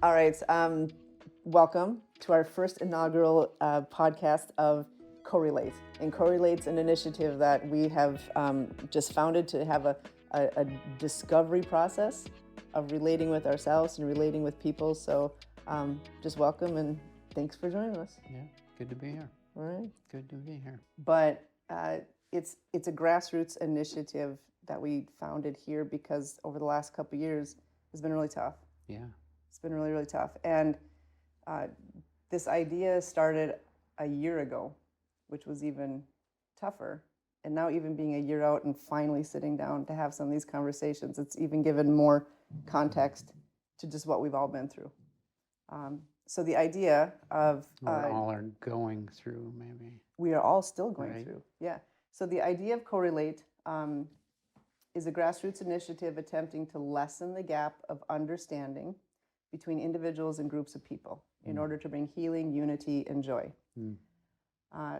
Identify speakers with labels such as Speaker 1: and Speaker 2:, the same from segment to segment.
Speaker 1: All right. Welcome to our first inaugural podcast of CoRelate. And CoRelate's an initiative that we have just founded to have a discovery process of relating with ourselves and relating with people. So just welcome and thanks for joining us.
Speaker 2: Yeah, good to be here.
Speaker 1: All right.
Speaker 2: Good to be here.
Speaker 1: But it's a grassroots initiative that we founded here because over the last couple of years has been really tough.
Speaker 2: Yeah.
Speaker 1: It's been really, really tough. And this idea started a year ago, which was even tougher. And now, even being a year out and finally sitting down to have some of these conversations, it's even given more context to just what we've all been through. So the idea of
Speaker 2: all are going through, maybe.
Speaker 1: We are all still going
Speaker 2: Right.
Speaker 1: through. Yeah. So the idea of CoRelate is a grassroots initiative attempting to lessen the gap of understanding between individuals and groups of people in order to bring healing, unity, and joy.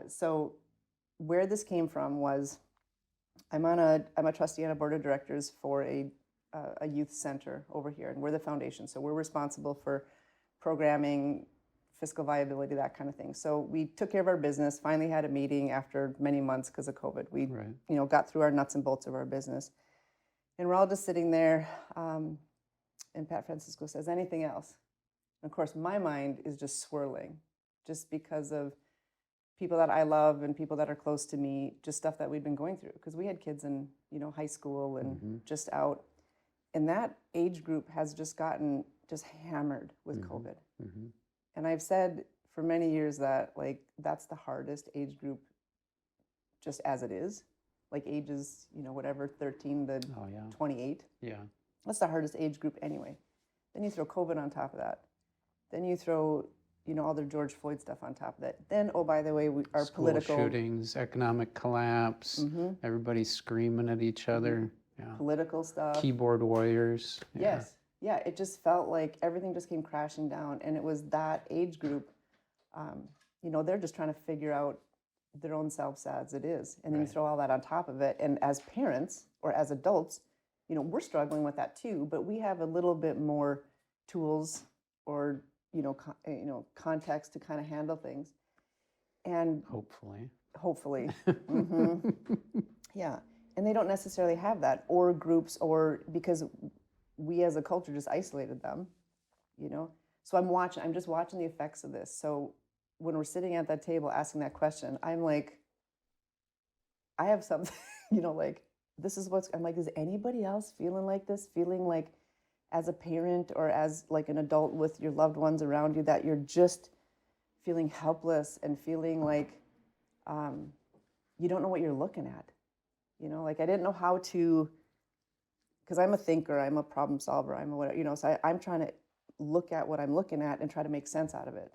Speaker 1: So where this came from was I'm a trustee on a board of directors for a youth center over here, and we're the foundation. So we're responsible for programming, fiscal viability, that kind of thing. So we took care of our business, finally had a meeting after many months because of COVID. We
Speaker 2: Right.
Speaker 1: got through our nuts and bolts of our business. And we're all just sitting there, and Pat Francisco says, anything else? And of course, my mind is just swirling just because of people that I love and people that are close to me, just stuff that we've been going through. Because we had kids in, high school and just out. And that age group has just gotten just hammered with COVID. And I've said for many years that, like, that's the hardest age group just as it is. Like ages, whatever, 13 to 28.
Speaker 2: Yeah.
Speaker 1: That's the hardest age group anyway. Then you throw COVID on top of that. Then you throw, all the George Floyd stuff on top of that. Then, oh, by the way, our
Speaker 2: School
Speaker 1: political
Speaker 2: shootings, economic collapse, everybody's screaming at each other. Yeah.
Speaker 1: political stuff.
Speaker 2: Keyboard warriors. Yeah.
Speaker 1: Yes. Yeah, it just felt like everything just came crashing down. And it was that age group, they're just trying to figure out their own selves as it is. And then you throw all that on top of it. And as parents or as adults, we're struggling with that too, but we have a little bit more tools or, context to kind of handle things. And
Speaker 2: Hopefully.
Speaker 1: Yeah. And they don't necessarily have that, or groups, or because we as a culture just isolated them, So I'm just watching the effects of this. So when we're sitting at that table asking that question, I'm like, I have something, like, this is I'm like, is anybody else feeling like this? Feeling like as a parent or as like an adult with your loved ones around you that you're just feeling helpless and feeling like you don't know what you're looking at. Like I didn't know how to, because I'm a thinker, I'm a problem solver, I'm a whatever, so I'm trying to look at what I'm looking at and try to make sense out of it.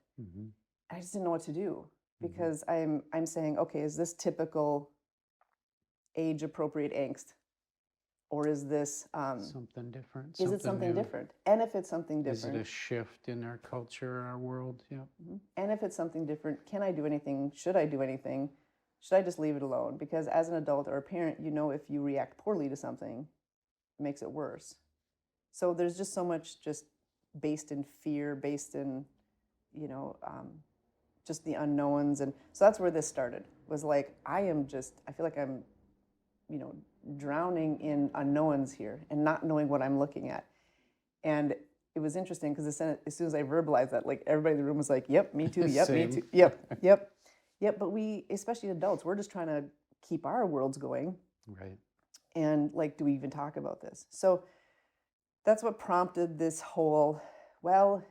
Speaker 1: I just didn't know what to do because I'm saying, okay, is this typical age appropriate angst? Or is this
Speaker 2: something different?
Speaker 1: Is it something different? And if it's something different,
Speaker 2: is it a shift in our culture, our world? Yeah.
Speaker 1: And if it's something different, can I do anything? Should I do anything? Should I just leave it alone? Because as an adult or a parent, if you react poorly to something, it makes it worse. So there's just so much just based in fear, based in, just the unknowns. And so that's where this started, was like, I feel like I'm, drowning in unknowns here and not knowing what I'm looking at. And it was interesting because as soon as I verbalized that, like everybody in the room was like, yep, me too, yep, me too, yep. But we, especially adults, we're just trying to keep our worlds going.
Speaker 2: Right.
Speaker 1: And like, do we even talk about this? So that's what prompted this whole, well,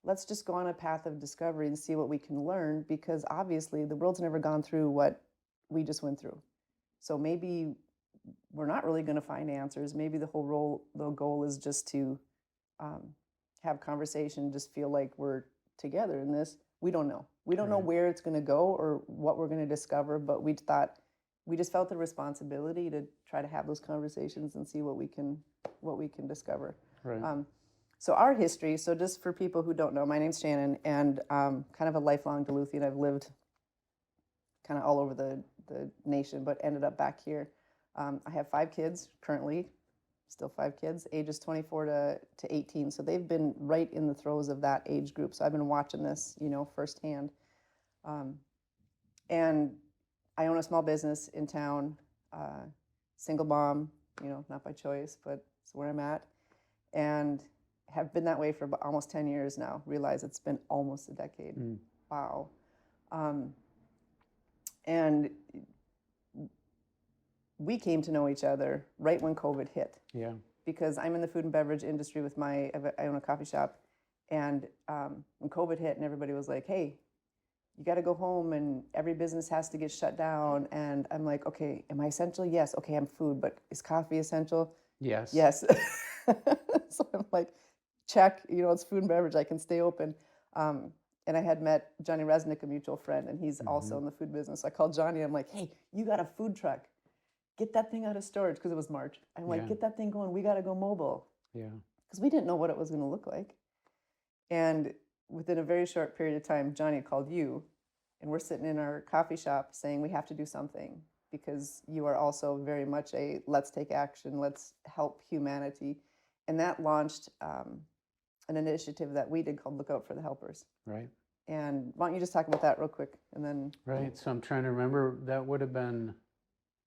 Speaker 1: let's just go on a path of discovery and see what we can learn, because obviously the world's never gone through what we just went through. So maybe we're not really going to find answers. Maybe the goal is just to have conversation, just feel like we're together in this. We don't know. We don't know where it's going to go or what we're going to discover, but we just felt the responsibility to try to have those conversations and see what we can discover.
Speaker 2: Right.
Speaker 1: So our history, so just for people who don't know, my name's Shannon, and kind of a lifelong Duluthian. I've lived kind of all over the nation, but ended up back here. I have 5 kids currently, still 5 kids, ages 24 to 18. So they've been right in the throes of that age group. So I've been watching this, firsthand. And I own a small business in town, single mom, not by choice, but it's where I'm at. And have been that way for almost 10 years now. Realize it's been almost a decade. Wow. And we came to know each other right when COVID hit.
Speaker 2: Yeah.
Speaker 1: Because I'm in the food and beverage industry with I own a coffee shop. And when COVID hit and everybody was like, hey, you got to go home and every business has to get shut down. And I'm like, okay, am I essential? Yes. Okay, I'm food, but is coffee essential?
Speaker 2: Yes.
Speaker 1: Yes. So I'm like, check, it's food and beverage, I can stay open. And I had met Johnny Resnick, a mutual friend, and he's also in the food business. So I called Johnny, I'm like, hey, you got a food truck. Get that thing out of storage, because it was March. I'm like, get that thing going, we got to go mobile.
Speaker 2: Yeah.
Speaker 1: Because we didn't know what it was going to look like. And within a very short period of time, Johnny called you, and we're sitting in our coffee shop saying we have to do something, because you are also very much a let's take action, let's help humanity. And that launched an initiative that we did called Look Out for the Helpers.
Speaker 2: Right.
Speaker 1: And why don't you just talk about that real quick, and then...
Speaker 2: Right. So I'm trying to remember, that would have been,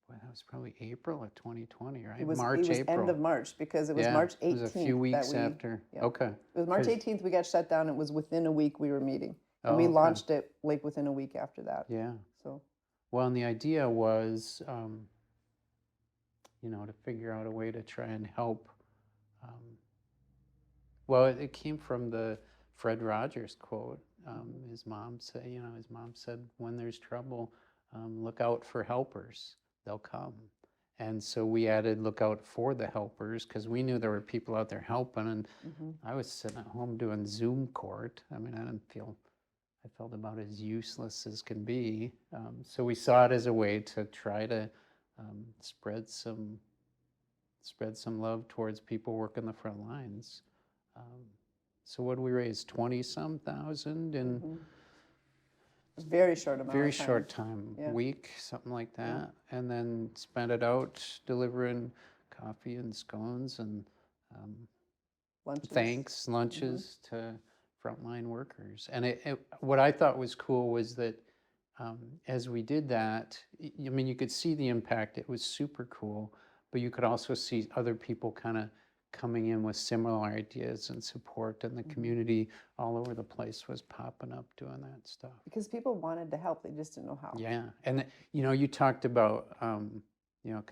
Speaker 2: well, that was probably April of 2020, right?
Speaker 1: It was
Speaker 2: March, April.
Speaker 1: end of March, because it was March 18th.
Speaker 2: It was a few weeks after.
Speaker 1: Yeah.
Speaker 2: Okay.
Speaker 1: It was March 18th we got shut down. It was within a week we were meeting. And we
Speaker 2: okay.
Speaker 1: launched it like within a week after that.
Speaker 2: Yeah.
Speaker 1: So.
Speaker 2: Well, and the idea was, to figure out a way to try and help. Well, it came from the Fred Rogers quote. His mom said, when there's trouble, look out for helpers. They'll come. And so we added look out for the helpers, because we knew there were people out there helping. And I was sitting at home doing Zoom court. I mean, I felt about as useless as can be. So we saw it as a way to try to spread some love towards people working the front lines. So what did we raise? 20-some thousand in
Speaker 1: very short amount.
Speaker 2: Very
Speaker 1: of time.
Speaker 2: short time, week, something like that, and then spent it out delivering coffee and scones and lunches to frontline workers. And what I thought was cool was that as we did that, I mean, you could see the impact. It was super cool, but you could also see other people kind of coming in with similar ideas and support, and the community all over the place was popping up doing that stuff.
Speaker 1: Because people wanted to help, they just didn't know how.
Speaker 2: Yeah, and you talked about kind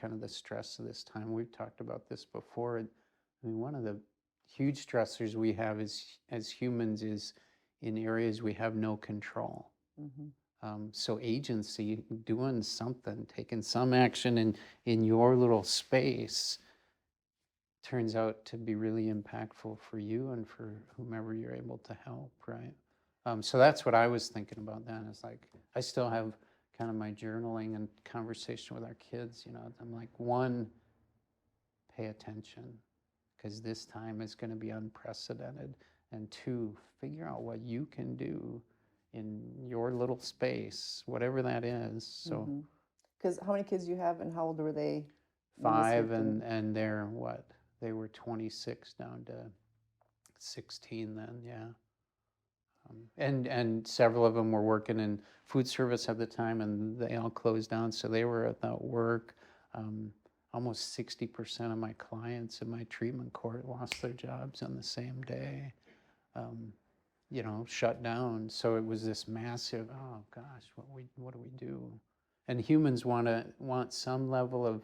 Speaker 2: of the stress of this time. We've talked about this before. I mean, one of the huge stressors we have as humans is in areas we have no control. So agency, doing something, taking some action in your little space, turns out to be really impactful for you and for whomever you're able to help, right? So that's what I was thinking about then. Is like, I still have kind of my journaling and conversation with our kids. I'm like, one, pay attention, because this time is going to be unprecedented. And two, figure out what you can do in your little space, whatever that is. So,
Speaker 1: because how many kids do you have, and how old were they?
Speaker 2: 5, and they're what? They were 26 down to 16 then, yeah. And several of them were working in food service at the time, and they all closed down, so they were without work. Almost 60% of my clients in my treatment court lost their jobs on the same day, shut down. So it was this massive, oh gosh, what do we do? And humans want some level of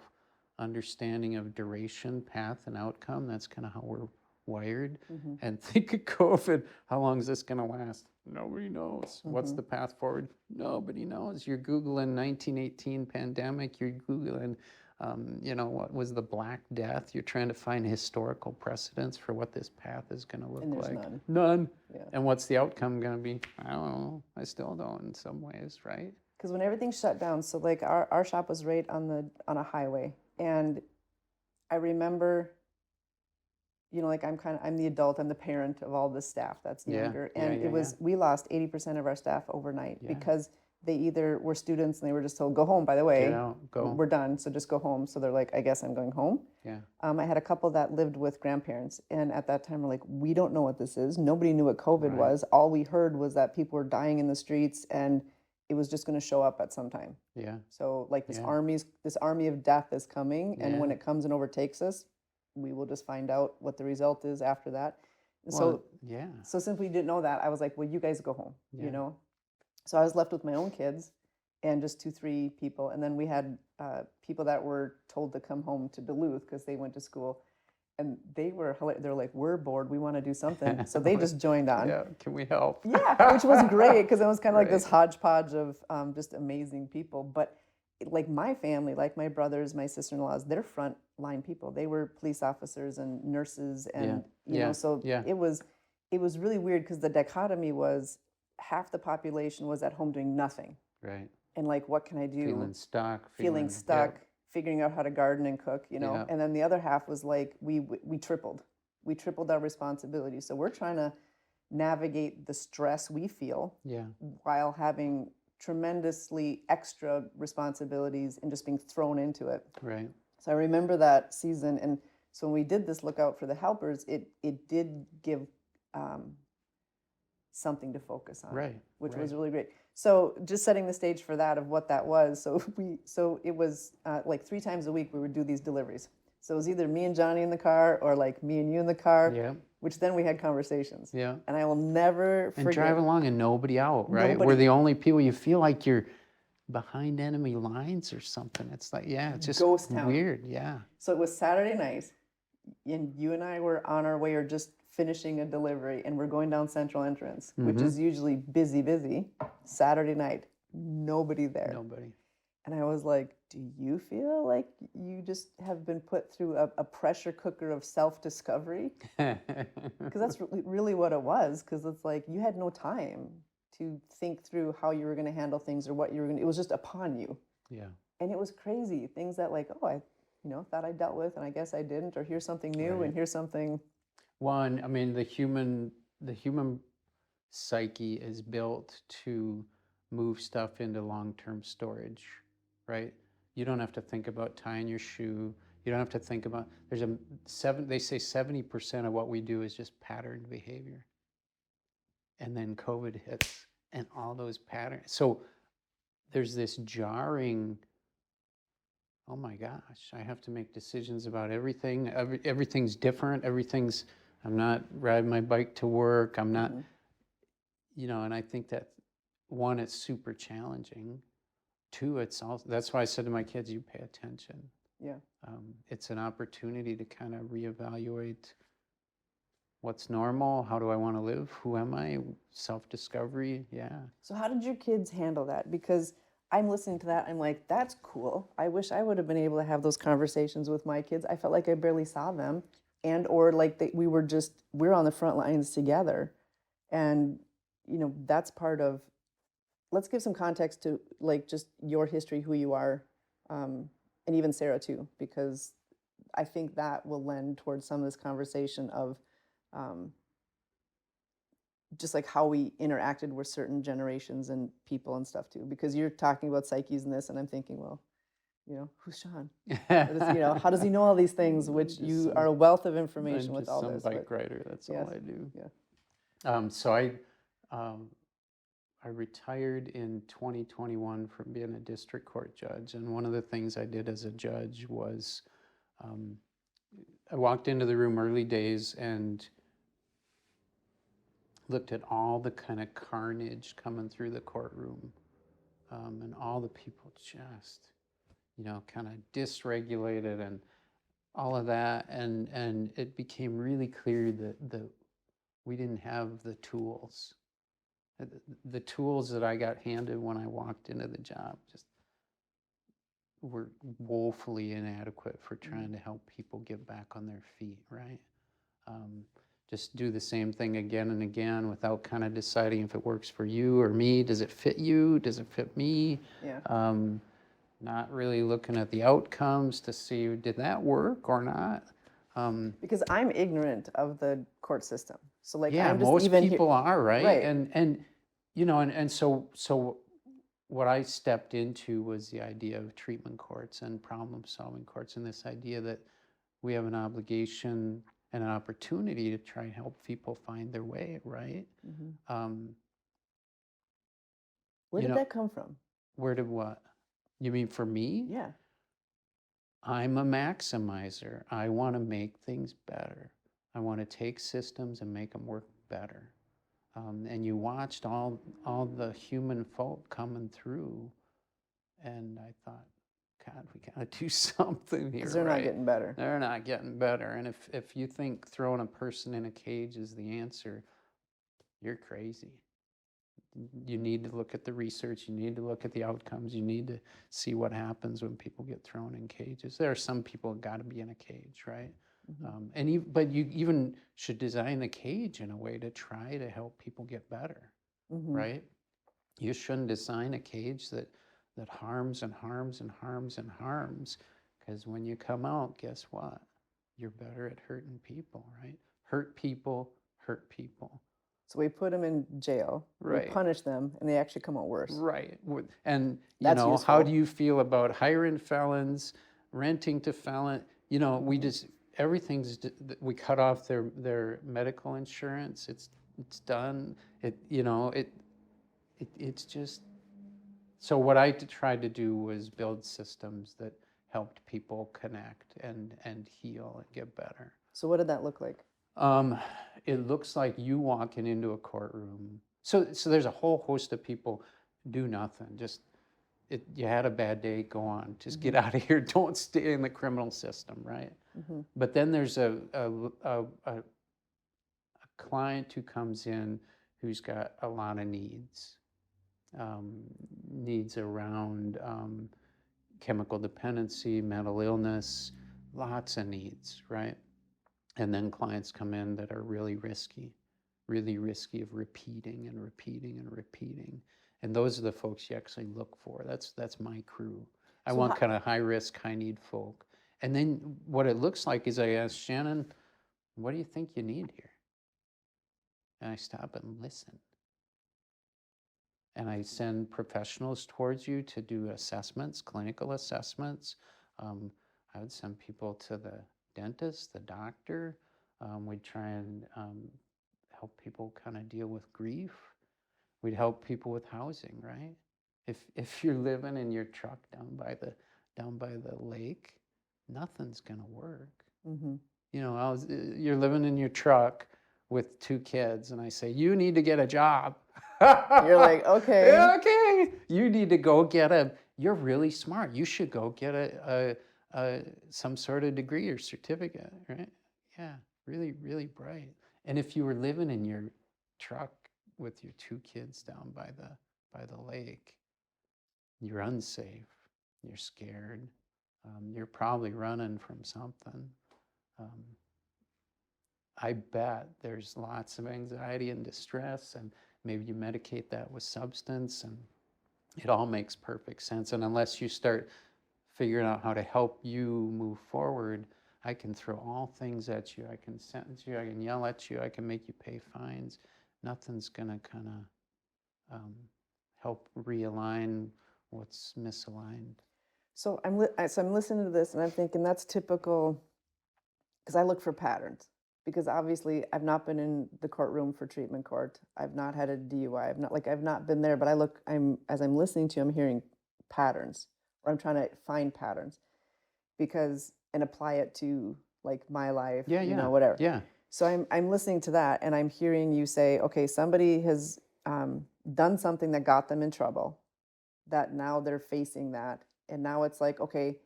Speaker 2: understanding of duration, path, and outcome. That's kind of how we're wired. And think of COVID. How long is this going to last? Nobody knows. What's the path forward? Nobody knows. You're Googling 1918 pandemic. You're Googling, what was the Black Death? You're trying to find historical precedents for what this path is going to look like. None. Yeah. And what's the outcome going to be? I don't know. I still don't in some ways, right?
Speaker 1: Because when everything shut down, so like our shop was right on a highway. And I remember, I'm the adult, I'm the parent of all the staff that's younger. And we lost 80% of our staff overnight because they either were students and they were just told, go home, by the way,
Speaker 2: Get out, go.
Speaker 1: we're done, so just go home. So they're like, I guess I'm going home.
Speaker 2: Yeah.
Speaker 1: I had a couple that lived with grandparents, and at that time we're like, we don't know what this is. Nobody knew what COVID was. All we heard was that people were dying in the streets, and it was just going to show up at some time.
Speaker 2: Yeah.
Speaker 1: So like this
Speaker 2: Yeah.
Speaker 1: this army of death is coming, and when
Speaker 2: Yeah.
Speaker 1: it comes and overtakes us, we will just find out what the result is after that. And
Speaker 2: Well, yeah.
Speaker 1: so since we didn't know that, I was like, well, you guys go home,
Speaker 2: Yeah.
Speaker 1: you know? So I was left with my own kids and just 2, 3 people. And then we had people that were told to come home to Duluth because they went to school. And they were like, we're bored. We want to do something. So they just joined on.
Speaker 2: Yeah. Can we help?
Speaker 1: Yeah, which was great because it was kind of like this
Speaker 2: Right.
Speaker 1: hodgepodge of just amazing people. But like my family, like my brothers, my sister-in-laws, they're frontline people. They were police officers and nurses, and you know, so it was really weird because the dichotomy was half the population was at home doing nothing,
Speaker 2: Right.
Speaker 1: and like, what can I do?
Speaker 2: Feeling stuck.
Speaker 1: Feeling stuck, figuring out how to garden and cook, you know.
Speaker 2: Yeah.
Speaker 1: And then the other half was like, we tripled our responsibility. So we're trying to navigate the stress we feel
Speaker 2: Yeah.
Speaker 1: while having tremendously extra responsibilities and just being thrown into it.
Speaker 2: Right.
Speaker 1: So I remember that season, and so when we did this lookout for the helpers, it did give something to focus on,
Speaker 2: Right.
Speaker 1: which
Speaker 2: right.
Speaker 1: was really great. So just setting the stage for that of what that was. So it was like 3 times a week we would do these deliveries. So it was either me and Johnny in the car or like me and you in the car.
Speaker 2: Yeah.
Speaker 1: Which then we had conversations.
Speaker 2: Yeah.
Speaker 1: And I will never forget.
Speaker 2: And driving along and nobody out, right?
Speaker 1: Nobody.
Speaker 2: We're the only people. You feel like you're behind enemy lines or something. It's like, yeah, it's just
Speaker 1: Ghost town.
Speaker 2: weird. Yeah.
Speaker 1: So it was Saturday night, and you and I were on our way or just finishing a delivery, and we're going down Central Entrance, which is usually busy. Saturday night, nobody there.
Speaker 2: Nobody.
Speaker 1: And I was like, do you feel like you just have been put through a pressure cooker of self-discovery? Because that's really what it was, because it's like you had no time to think through how you were going to handle things or what you were going to, it was just upon you.
Speaker 2: Yeah.
Speaker 1: And it was crazy. Things that like, oh, I thought I dealt with and I guess I didn't, or here's something new and here's something.
Speaker 2: One, I mean, the human psyche is built to move stuff into long-term storage, right? You don't have to think about tying your shoe. You don't have to think about, they say 70% of what we do is just patterned behavior. And then COVID hits and all those patterns. So there's this jarring, oh my gosh, I have to make decisions about everything. Everything's different. I'm not riding my bike to work. I'm not, and I think that, one, it's super challenging. 2, it's also, that's why I said to my kids, you pay attention.
Speaker 1: Yeah.
Speaker 2: It's an opportunity to kind of reevaluate what's normal, how do I want to live, who am I, self-discovery, yeah.
Speaker 1: So how did your kids handle that? Because I'm listening to that, I'm like, that's cool. I wish I would have been able to have those conversations with my kids. I felt like I barely saw them, or like we're on the front lines together. And, that's part of, let's give some context to like just your history, who you are, and even Sarah too, because I think that will lend towards some of this conversation of just like how we interacted with certain generations and people and stuff too, because you're talking about psyches and this, and I'm thinking, well, who's Sean? How does he know all these things, which you are a wealth of information with all this.
Speaker 2: I'm just some bike rider, that's all I do.
Speaker 1: Yeah.
Speaker 2: So I retired in 2021 from being a district court judge, and one of the things I did as a judge was I walked into the room early days and looked at all the kind of carnage coming through the courtroom, and all the people just, kind of dysregulated and all of that, and it became really clear that we didn't have the tools. The tools that I got handed when I walked into the job just were woefully inadequate for trying to help people get back on their feet, right? Just do the same thing again and again without kind of deciding if it works for you or me. Does it fit you? Does it fit me?
Speaker 1: Yeah.
Speaker 2: Not really looking at the outcomes to see, did that work or not?
Speaker 1: Because I'm ignorant of the court system. So like,
Speaker 2: yeah,
Speaker 1: I'm just
Speaker 2: most
Speaker 1: even
Speaker 2: people are, right?
Speaker 1: Right.
Speaker 2: And so what I stepped into was the idea of treatment courts and problem-solving courts, and this idea that we have an obligation and an opportunity to try and help people find their way, right? Um,
Speaker 1: Where
Speaker 2: you
Speaker 1: did
Speaker 2: know,
Speaker 1: that come from?
Speaker 2: where did what? You mean for me?
Speaker 1: Yeah.
Speaker 2: I'm a maximizer. I want to make things better. I want to take systems and make them work better. And you watched all the human folk coming through, and I thought, God, we got to do something here,
Speaker 1: Because they're not
Speaker 2: right?
Speaker 1: getting better.
Speaker 2: They're not getting better. And if you think throwing a person in a cage is the answer, you're crazy. You need to look at the research. You need to look at the outcomes. You need to see what happens when people get thrown in cages. There are some people that got to be in a cage, right? But you even should design the cage in a way to try to help people get better, right? You shouldn't design a cage that harms and harms and harms and harms, because when you come out, guess what? You're better at hurting people, right? Hurt people, hurt people.
Speaker 1: So we put them in jail, we
Speaker 2: Right.
Speaker 1: punish them, and they actually come out worse.
Speaker 2: Right. And,
Speaker 1: That's
Speaker 2: how
Speaker 1: useful.
Speaker 2: do you feel about hiring felons, renting to felon? We just, we cut off their medical insurance. It's done. It's just, so what I tried to do was build systems that helped people connect and heal and get better.
Speaker 1: So what did that look like?
Speaker 2: It looks like you walking into a courtroom. So there's a whole host of people do nothing. Just you had a bad day, go on. Just get out of here. Don't stay in the criminal system, right? But then there's a client who comes in who's got a lot of needs. Needs around chemical dependency, mental illness, lots of needs, right? And then clients come in that are really risky of repeating and repeating and repeating. And those are the folks you actually look for. That's my crew. I want kind of high risk, high need folk. And then what it looks like is I ask Shannon, what do you think you need here? And I stop and listen. And I send professionals towards you to do assessments, clinical assessments. I would send people to the dentist, the doctor. We'd try and help people kind of deal with grief. We'd help people with housing, right? If you're living in your truck down by the lake, nothing's gonna work. You're living in your truck with 2 kids, and I say, you need to get a job.
Speaker 1: You're like, okay.
Speaker 2: Yeah, okay. You need to go get you're really smart. You should go get some sort of degree or certificate, right? Yeah, really, really bright. And if you were living in your truck with your 2 kids down by the lake, you're unsafe, you're scared, you're probably running from something. I bet there's lots of anxiety and distress, and maybe you medicate that with substance, and it all makes perfect sense. And unless you start figuring out how to help you move forward, I can throw all things at you. I can sentence you. I can yell at you. I can make you pay fines. Nothing's going to kind of help realign what's misaligned.
Speaker 1: So I'm listening to this and I'm thinking that's typical, because I look for patterns. Because obviously I've not been in the courtroom for treatment court. I've not had a DUI. I've not been there, but as I'm listening to you, I'm hearing patterns, or I'm trying to find patterns and apply it to like my life, whatever.
Speaker 2: Yeah.
Speaker 1: So I'm listening to that, and I'm hearing you say, okay, somebody has done something that got them in trouble, that now they're facing that, and now it's like, okay,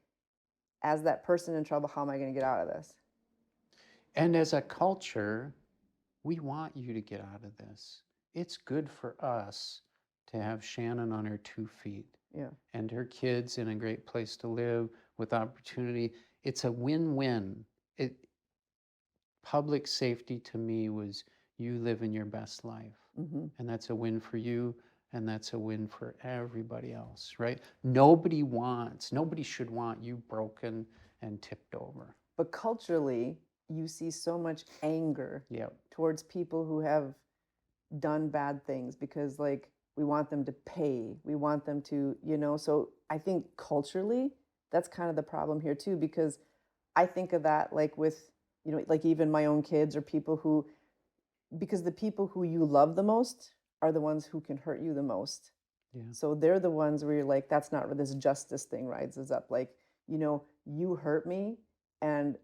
Speaker 1: as that person in trouble, how am I going to get out of this?
Speaker 2: And as a culture, we want you to get out of this. It's good for us to have Shannon on her 2 feet.
Speaker 1: Yeah.
Speaker 2: And her kids in a great place to live with opportunity. It's a win-win. Public safety to me was you living your best life. And that's a win for you, and that's a win for everybody else, right? Nobody should want you broken and tipped over.
Speaker 1: But culturally, you see so much anger towards people who have done bad things, because like We want them to pay. We want them to, so I think culturally, that's kind of the problem here too, because I think of that like with, like even my own kids or people who, because the people who you love the most are the ones who can hurt you the most.
Speaker 2: Yeah.
Speaker 1: So they're the ones where you're like, that's not where this justice thing rises up. Like, you hurt me and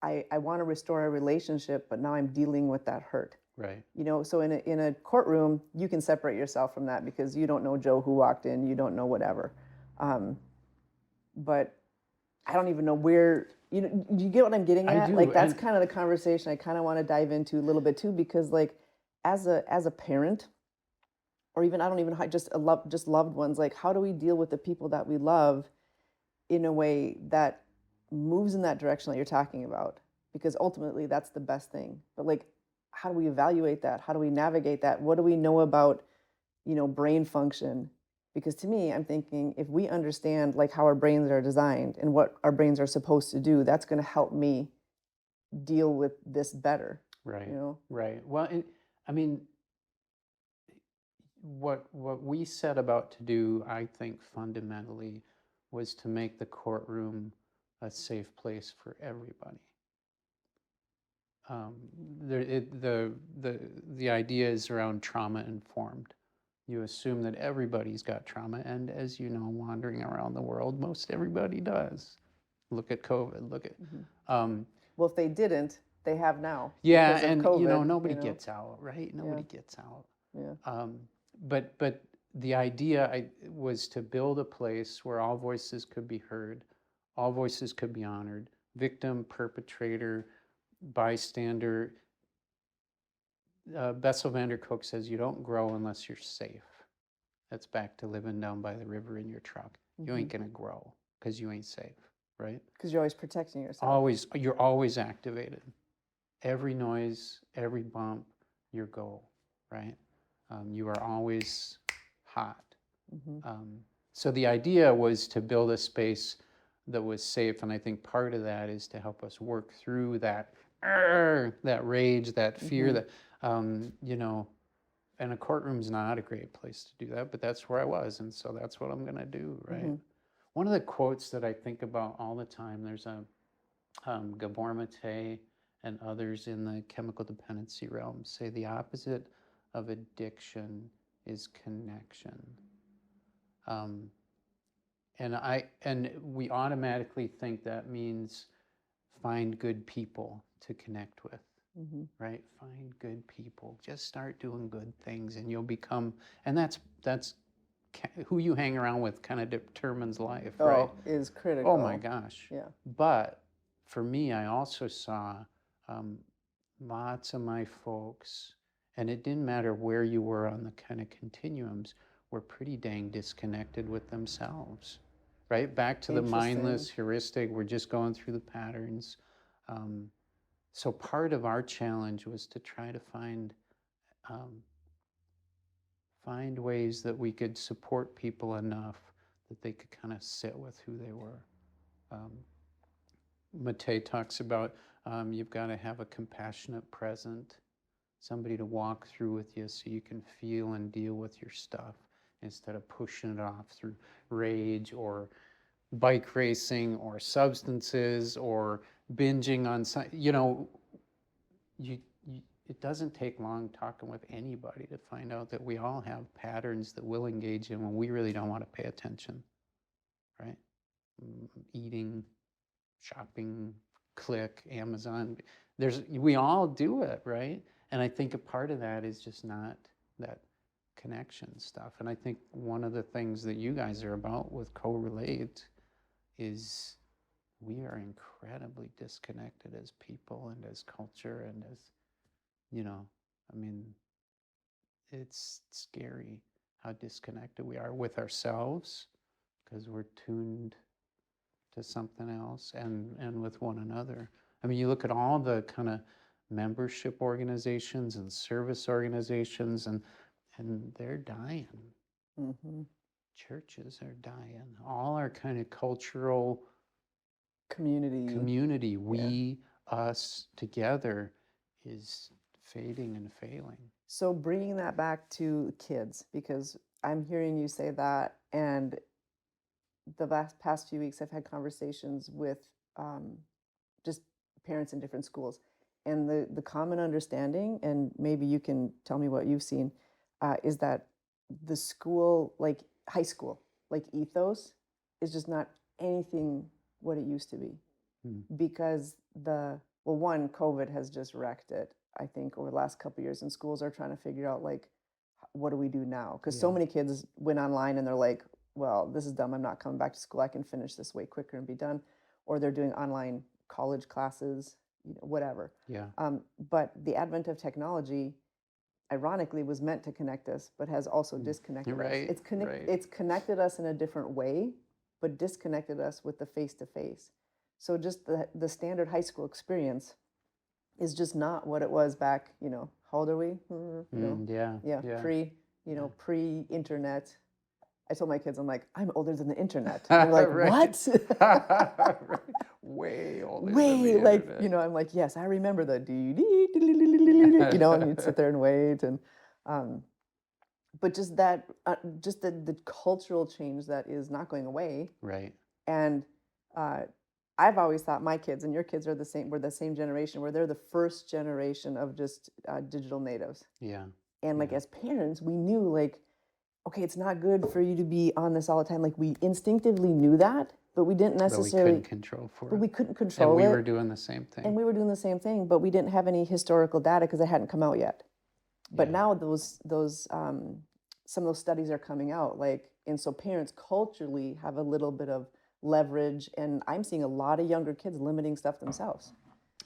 Speaker 1: I want to restore a relationship, but now I'm dealing with that hurt.
Speaker 2: Right.
Speaker 1: So in a courtroom, you can separate yourself from that because you don't know Joe who walked in, you don't know whatever. But I don't even know where, do you get what I'm getting
Speaker 2: I
Speaker 1: at?
Speaker 2: do,
Speaker 1: Like that's
Speaker 2: and
Speaker 1: kind of the conversation I kind of want to dive into a little bit too, because like as a parent, or even I don't even just loved ones, like how do we deal with the people that we love in a way that moves in that direction that you're talking about? Because ultimately that's the best thing. But like how do we evaluate that? How do we navigate that? What do we know about, brain function? Because to me, I'm thinking if we understand like how our brains are designed and what our brains are supposed to do, that's going to help me deal with this better.
Speaker 2: right, right. Well, and I mean, what we set about to do, I think fundamentally, was to make the courtroom a safe place for everybody. There, the idea is around trauma informed. You assume that everybody's got trauma, and as you know, wandering around the world, most everybody does. Look at COVID. Look at,
Speaker 1: Well, if they didn't, they have now
Speaker 2: yeah,
Speaker 1: because of
Speaker 2: and
Speaker 1: COVID.
Speaker 2: nobody gets out, right? Nobody
Speaker 1: Yeah.
Speaker 2: gets out.
Speaker 1: Yeah.
Speaker 2: But the idea was to build a place where all voices could be heard, all voices could be honored, victim, perpetrator, bystander. Bessel van der Kolk says you don't grow unless you're safe. That's back to living down by the river in your truck. You ain't gonna grow because you ain't safe, right?
Speaker 1: Because you're always protecting yourself.
Speaker 2: Always, you're always activated. Every noise, every bump, your goal, right? You are always hot. So the idea was to build a space that was safe, and I think part of that is to help us work through that rage, that fear, that and a courtroom's not a great place to do that, but that's where I was, and so that's what I'm gonna do, right? One of the quotes that I think about all the time, there's a Gabor Mate and others in the chemical dependency realm say the opposite of addiction is connection. And we automatically think that means find good people to connect with, right? Find good people. Just start doing good things, and you'll become. And that's who you hang around with kind of determines life, right?
Speaker 1: Oh, is critical.
Speaker 2: Oh my gosh.
Speaker 1: Yeah.
Speaker 2: But for me, I also saw lots of my folks, and it didn't matter where you were on the kind of continuums, were pretty dang disconnected with themselves, right? Back to the mindless heuristic, we're just going through the patterns. So part of our challenge was to try to find ways that we could support people enough that they could kind of sit with who they were. Mate talks about you've got to have a compassionate present, somebody to walk through with you so you can feel and deal with your stuff instead of pushing it off through rage or bike racing or substances or binging on some, it doesn't take long talking with anybody to find out that we all have patterns that we'll engage in when we really don't want to pay attention, right? Eating, shopping, click, Amazon. We all do it, right? And I think a part of that is just not that connection stuff. And I think one of the things that you guys are about with CoRelate is we are incredibly disconnected as people and as culture and as, I mean, it's scary how disconnected we are with ourselves because we're tuned to something else and with one another. I mean, you look at all the kind of membership organizations and service organizations and they're dying. Churches are dying. All our kind of cultural community, we, us together is fading and failing.
Speaker 1: So bringing that back to kids, because I'm hearing you say that, and the past few weeks I've had conversations with um, just parents in different schools, and the common understanding, and maybe you can tell me what you've seen, is that the school, like high school, like ethos, is just not anything what it used to be,
Speaker 2: Mm.
Speaker 1: because well, one, COVID has just wrecked it. I think over the last couple of years, and schools are trying to figure out like, what do we do now? Because so
Speaker 2: Yeah.
Speaker 1: many kids went online and they're like, well, this is dumb. I'm not coming back to school. I can finish this way quicker and be done. Or they're doing online college classes, whatever.
Speaker 2: Yeah.
Speaker 1: But the advent of technology, ironically, was meant to connect us, but has also disconnected us.
Speaker 2: Right. Right.
Speaker 1: It's connected us in a different way, but disconnected us with the face to face. So just the standard high school experience is just not what it was back. How old are we?
Speaker 2: Yeah.
Speaker 1: Yeah,
Speaker 2: Yeah.
Speaker 1: pre-internet. I told my kids, I'm like, I'm older than the internet. And they're like,
Speaker 2: Right.
Speaker 1: what?
Speaker 2: Right. Way older than
Speaker 1: Way,
Speaker 2: the
Speaker 1: like,
Speaker 2: internet.
Speaker 1: I'm like, yes, I remember the and you'd sit there and wait. And, but just that, just the cultural change that is not going away.
Speaker 2: Right.
Speaker 1: And I've always thought my kids and your kids are we're the same generation, where they're the first generation of just digital natives.
Speaker 2: Yeah.
Speaker 1: And like
Speaker 2: Yeah.
Speaker 1: as parents, we knew like, okay, it's not good for you to be on this all the time. Like we instinctively knew that, but we didn't
Speaker 2: But we
Speaker 1: necessarily,
Speaker 2: couldn't control for
Speaker 1: but
Speaker 2: it.
Speaker 1: we couldn't
Speaker 2: And
Speaker 1: control
Speaker 2: we
Speaker 1: it.
Speaker 2: were doing the same thing.
Speaker 1: And we were doing the same thing, but we didn't have any historical data because it hadn't come out yet. But
Speaker 2: Yeah.
Speaker 1: now those some of those studies are coming out, like, and so parents culturally have a little bit of leverage, and I'm seeing a lot of younger kids limiting stuff themselves.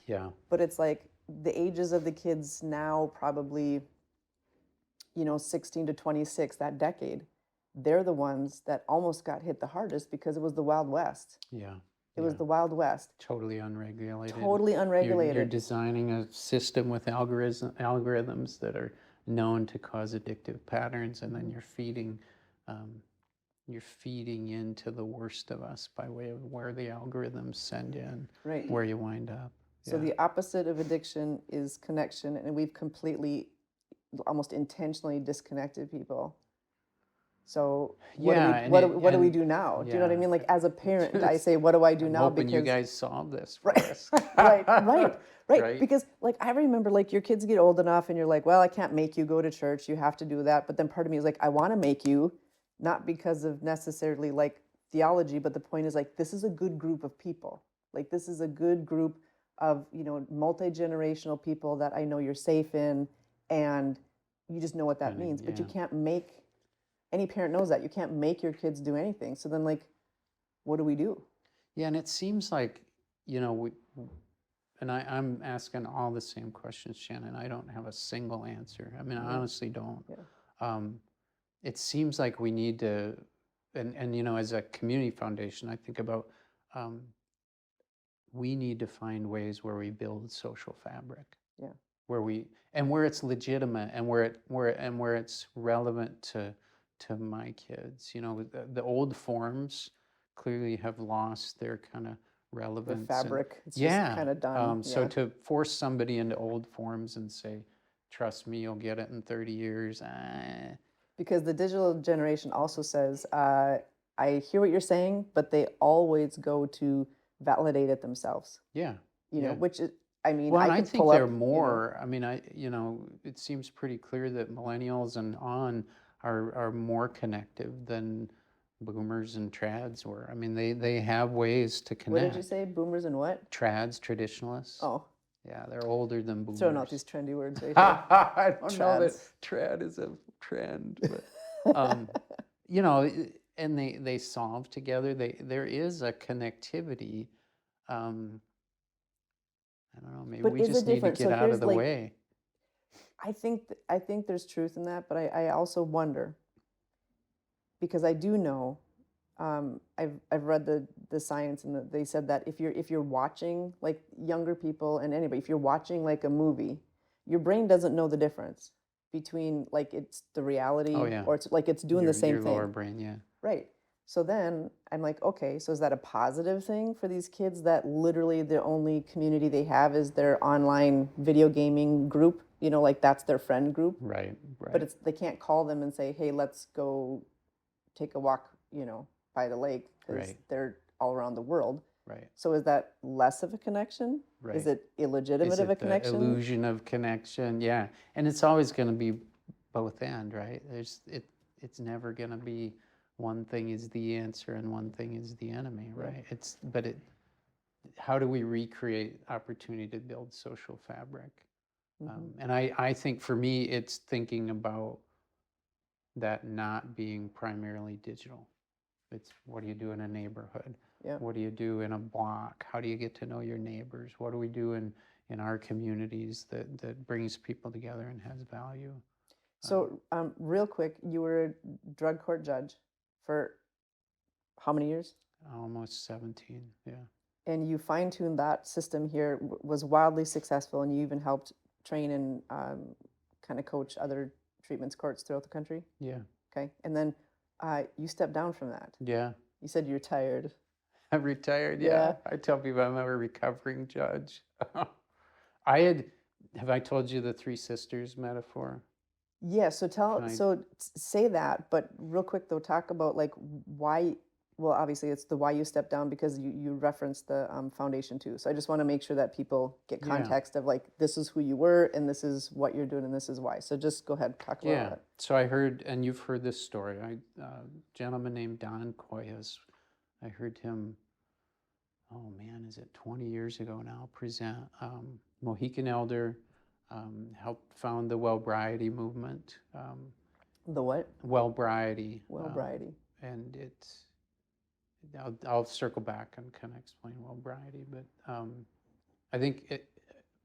Speaker 2: Yeah.
Speaker 1: But it's like the ages of the kids now, probably 16 to 26, that decade, they're the ones that almost got hit the hardest because it was the Wild West.
Speaker 2: Yeah.
Speaker 1: It was the Wild West.
Speaker 2: Totally unregulated.
Speaker 1: Totally unregulated.
Speaker 2: You're designing a system with algorithms that are known to cause addictive patterns, and then you're feeding into the worst of us by way of where the algorithms send you and
Speaker 1: Right.
Speaker 2: where you wind up.
Speaker 1: So the opposite of addiction is connection, and we've completely, almost intentionally disconnected people. So what do we do now? Do you know what I mean? Like as a parent, I say, what do I do
Speaker 2: I'm
Speaker 1: now?
Speaker 2: hoping you guys solve this for us.
Speaker 1: Right.
Speaker 2: Right.
Speaker 1: Because like I remember, like your kids get old enough and you're like, well, I can't make you go to church. You have to do that. But then part of me is like, I want to make you, not because of necessarily like theology, but the point is like, this is a good group of people. Like this is a good group of, multi-generational people that I know you're safe in, and you just know what that means. But you can't make, any parent knows that you can't make your kids do anything. So then like, what do we do?
Speaker 2: Yeah, and it seems like, I'm asking all the same questions, Shannon. I don't have a single answer. I mean, I honestly don't.
Speaker 1: Yeah.
Speaker 2: It seems like we need to, and as a community foundation, I think about we need to find ways where we build social fabric.
Speaker 1: Yeah.
Speaker 2: Where it's legitimate, and where it's relevant to my kids. The old forms clearly have lost their kind of relevance.
Speaker 1: The fabric, it's
Speaker 2: just
Speaker 1: kind of done.
Speaker 2: So to force somebody into old forms and say, trust me, you'll get it in 30 years.
Speaker 1: Because the digital generation also says, I hear what you're saying, but they always go to validate it themselves.
Speaker 2: Yeah.
Speaker 1: Which is, I mean,
Speaker 2: well,
Speaker 1: I
Speaker 2: and
Speaker 1: could
Speaker 2: I think
Speaker 1: pull
Speaker 2: they're
Speaker 1: up,
Speaker 2: more. I mean, it seems pretty clear that millennials and on are more connective than boomers and trads were. I mean, they have ways to connect.
Speaker 1: What did you say? Boomers and what?
Speaker 2: Trads, traditionalists.
Speaker 1: Oh.
Speaker 2: Yeah, they're older than boomers.
Speaker 1: Throwing out these trendy words right here.
Speaker 2: I don't know that
Speaker 1: Trads.
Speaker 2: trad is a trend, but and they solve together. There is a connectivity. I don't know. Maybe
Speaker 1: But
Speaker 2: we
Speaker 1: is it
Speaker 2: just need to
Speaker 1: different?
Speaker 2: get
Speaker 1: So
Speaker 2: out of
Speaker 1: here's,
Speaker 2: the
Speaker 1: like,
Speaker 2: way.
Speaker 1: I think there's truth in that, but I also wonder, because I do know, I've read the science, and they said that if you're watching, like younger people and anybody, if you're watching like a movie, your brain doesn't know the difference between like it's the reality,
Speaker 2: Oh, yeah.
Speaker 1: or it's like it's doing the same
Speaker 2: Your
Speaker 1: thing.
Speaker 2: lower brain, yeah.
Speaker 1: Right. So then I'm like, okay, so is that a positive thing for these kids that literally the only community they have is their online video gaming group? you know, like that's their friend group,
Speaker 2: Right,
Speaker 1: but
Speaker 2: right,
Speaker 1: they can't call them and say, hey, let's go take a walk, you know, by the lake, because
Speaker 2: right,
Speaker 1: they're all around the world.
Speaker 2: right,
Speaker 1: So is that less of a connection? Is
Speaker 2: right.
Speaker 1: it illegitimate
Speaker 2: Is
Speaker 1: of a
Speaker 2: it the
Speaker 1: connection?
Speaker 2: illusion of connection? Yeah, and it's always going to be both and, right? It's never going to be one thing is the answer and one thing is the enemy,
Speaker 1: Yeah.
Speaker 2: right? How do we recreate opportunity to build social fabric? And I think for me, it's thinking about that not being primarily digital. It's what do you do in a neighborhood?
Speaker 1: Yeah.
Speaker 2: What do you do in a block? How do you get to know your neighbors? What do we do in our communities that brings people together and has value?
Speaker 1: So, real quick, you were a drug court judge for how many years?
Speaker 2: Almost 17, yeah.
Speaker 1: And you fine tuned that system here, was wildly successful, and you even helped train and kind of coach other treatments courts throughout the country.
Speaker 2: Yeah,
Speaker 1: Okay. And then you stepped down from that.
Speaker 2: yeah.
Speaker 1: You said you're tired.
Speaker 2: I'm retired, yeah.
Speaker 1: Yeah.
Speaker 2: I tell people I'm a recovering judge. Have I told you the three sisters metaphor?
Speaker 1: Yeah. So
Speaker 2: Can I
Speaker 1: say that, but real quick though, talk about like why. Well, obviously it's the why you stepped down, because you referenced the foundation too. So I just want to make sure that people get
Speaker 2: Yeah.
Speaker 1: context of like, this is who you were and this is what you're doing and this is why. So just go ahead, talk about
Speaker 2: Yeah.
Speaker 1: that.
Speaker 2: So I heard, and you've heard this story. Gentleman named Don Coyas. I heard him, oh man, is it 20 years ago now, present Mohican elder, helped found the Wellbriety movement.
Speaker 1: The what?
Speaker 2: Wellbriety.
Speaker 1: Wellbriety.
Speaker 2: And I'll circle back and kind of explain Wellbriety, but I think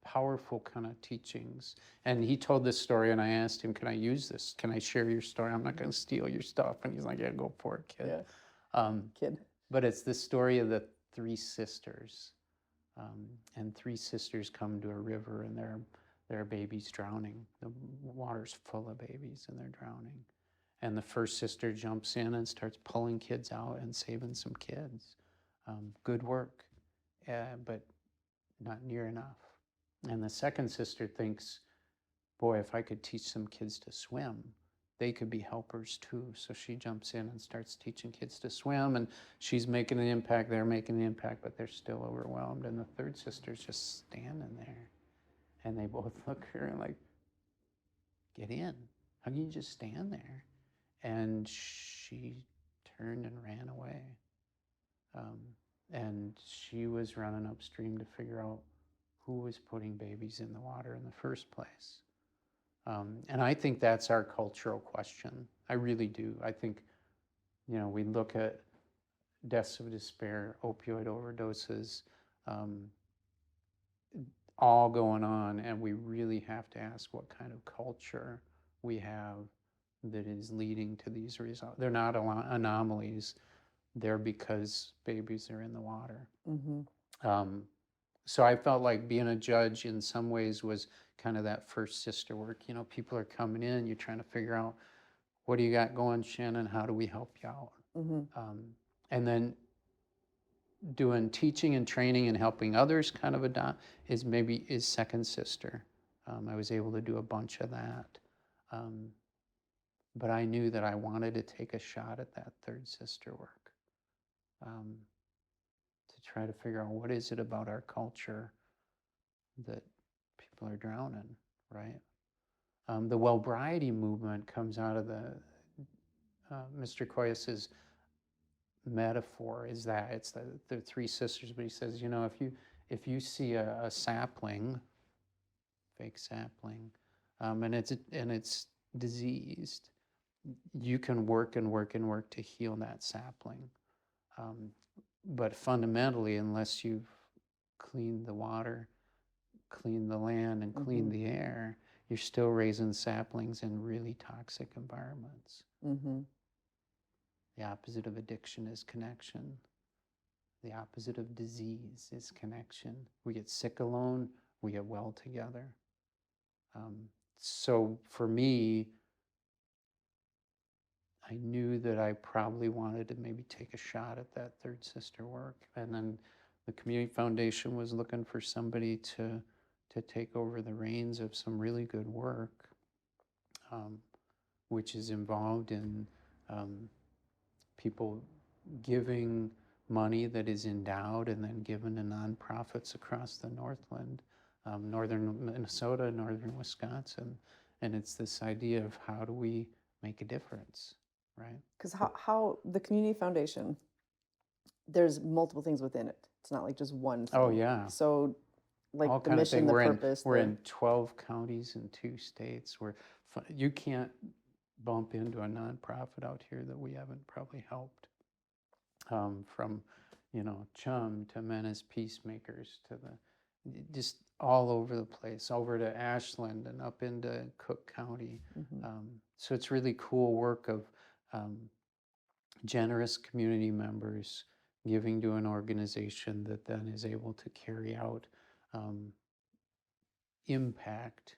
Speaker 2: powerful kind of teachings. And he told this story, and I asked him, can I use this? Can I share your story? I'm not going to steal your stuff. And he's like, yeah, go for it, kid.
Speaker 1: Yeah. Kid.
Speaker 2: But it's the story of the three sisters. And three sisters come to a river, and there are babies drowning. The water's full of babies, and they're drowning. And the first sister jumps in and starts pulling kids out and saving some kids. Good work, but not near enough. And the second sister thinks, boy, if I could teach some kids to swim, they could be helpers too. So she jumps in and starts teaching kids to swim, and she's making an impact, they're making an impact, but they're still overwhelmed. And the third sister's just standing there. And they both look at her and like, get in. How can you just stand there? And she turned and ran away. And she was running upstream to figure out who was putting babies in the water in the first place. And I think that's our cultural question. I really do. I think, we look at deaths of despair, opioid overdoses, all going on, and we really have to ask what kind of culture we have that is leading to these results. They're not anomalies. They're because babies are in the water. So I felt like being a judge in some ways was kind of that first sister work. People are coming in, you're trying to figure out, what do you got going, Shannon? How do we help you out? And then doing teaching and training and helping others kind of adopt is second sister. I was able to do a bunch of that. But I knew that I wanted to take a shot at that third sister work, to try to figure out what is it about our culture that people are drowning, right? The Wellbriety movement comes out of Mr. Koyas's metaphor is that it's the three sisters, but he says, if you see a sapling, fake sapling, and it's diseased, you can work and work and work to heal that sapling. But fundamentally, unless you've cleaned the water, cleaned the land, and cleaned the air, you're still raising saplings in really toxic environments. The opposite of addiction is connection. The opposite of disease is connection. We get sick alone, we get well together. So for me, I knew that I probably wanted to maybe take a shot at that third sister work. And then the Community Foundation was looking for somebody to to take over the reins of some really good work, which is involved in people giving money that is endowed and then given to nonprofits across the Northland, northern Minnesota, northern Wisconsin. And it's this idea of how do we make a difference, right?
Speaker 1: Because how the community foundation, there's multiple things within it. It's not like just one thing.
Speaker 2: Oh, yeah.
Speaker 1: So like
Speaker 2: All
Speaker 1: the
Speaker 2: kind of
Speaker 1: mission,
Speaker 2: thing.
Speaker 1: the
Speaker 2: We're
Speaker 1: purpose.
Speaker 2: we're in 12 counties in 2 states. You can't bump into a nonprofit out here that we haven't probably helped. From, Chum to Menace Peacemakers to just all over the place, over to Ashland and up into Cook County. So it's really cool work of generous community members giving to an organization that then is able to carry out impact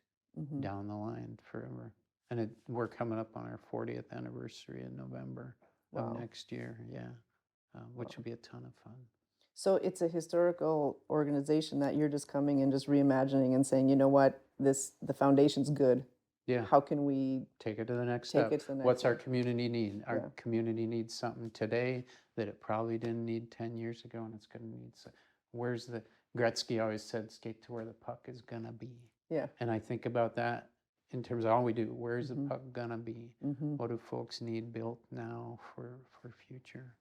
Speaker 2: down the line forever. And we're coming up on our 40th anniversary in November of next year, which will be a ton of fun.
Speaker 1: So it's a historical organization that you're just coming and just reimagining and saying, you know what, the foundation's good.
Speaker 2: Yeah.
Speaker 1: How can we
Speaker 2: take it to the next step? What's our community need? Our community needs something today that it probably didn't need 10 years ago, and it's going to need. Where's the Gretzky always said, skate to where the puck is going to be. Yeah. And I think about that in terms of all we do. Where's the puck going to be? What do folks need built now for future?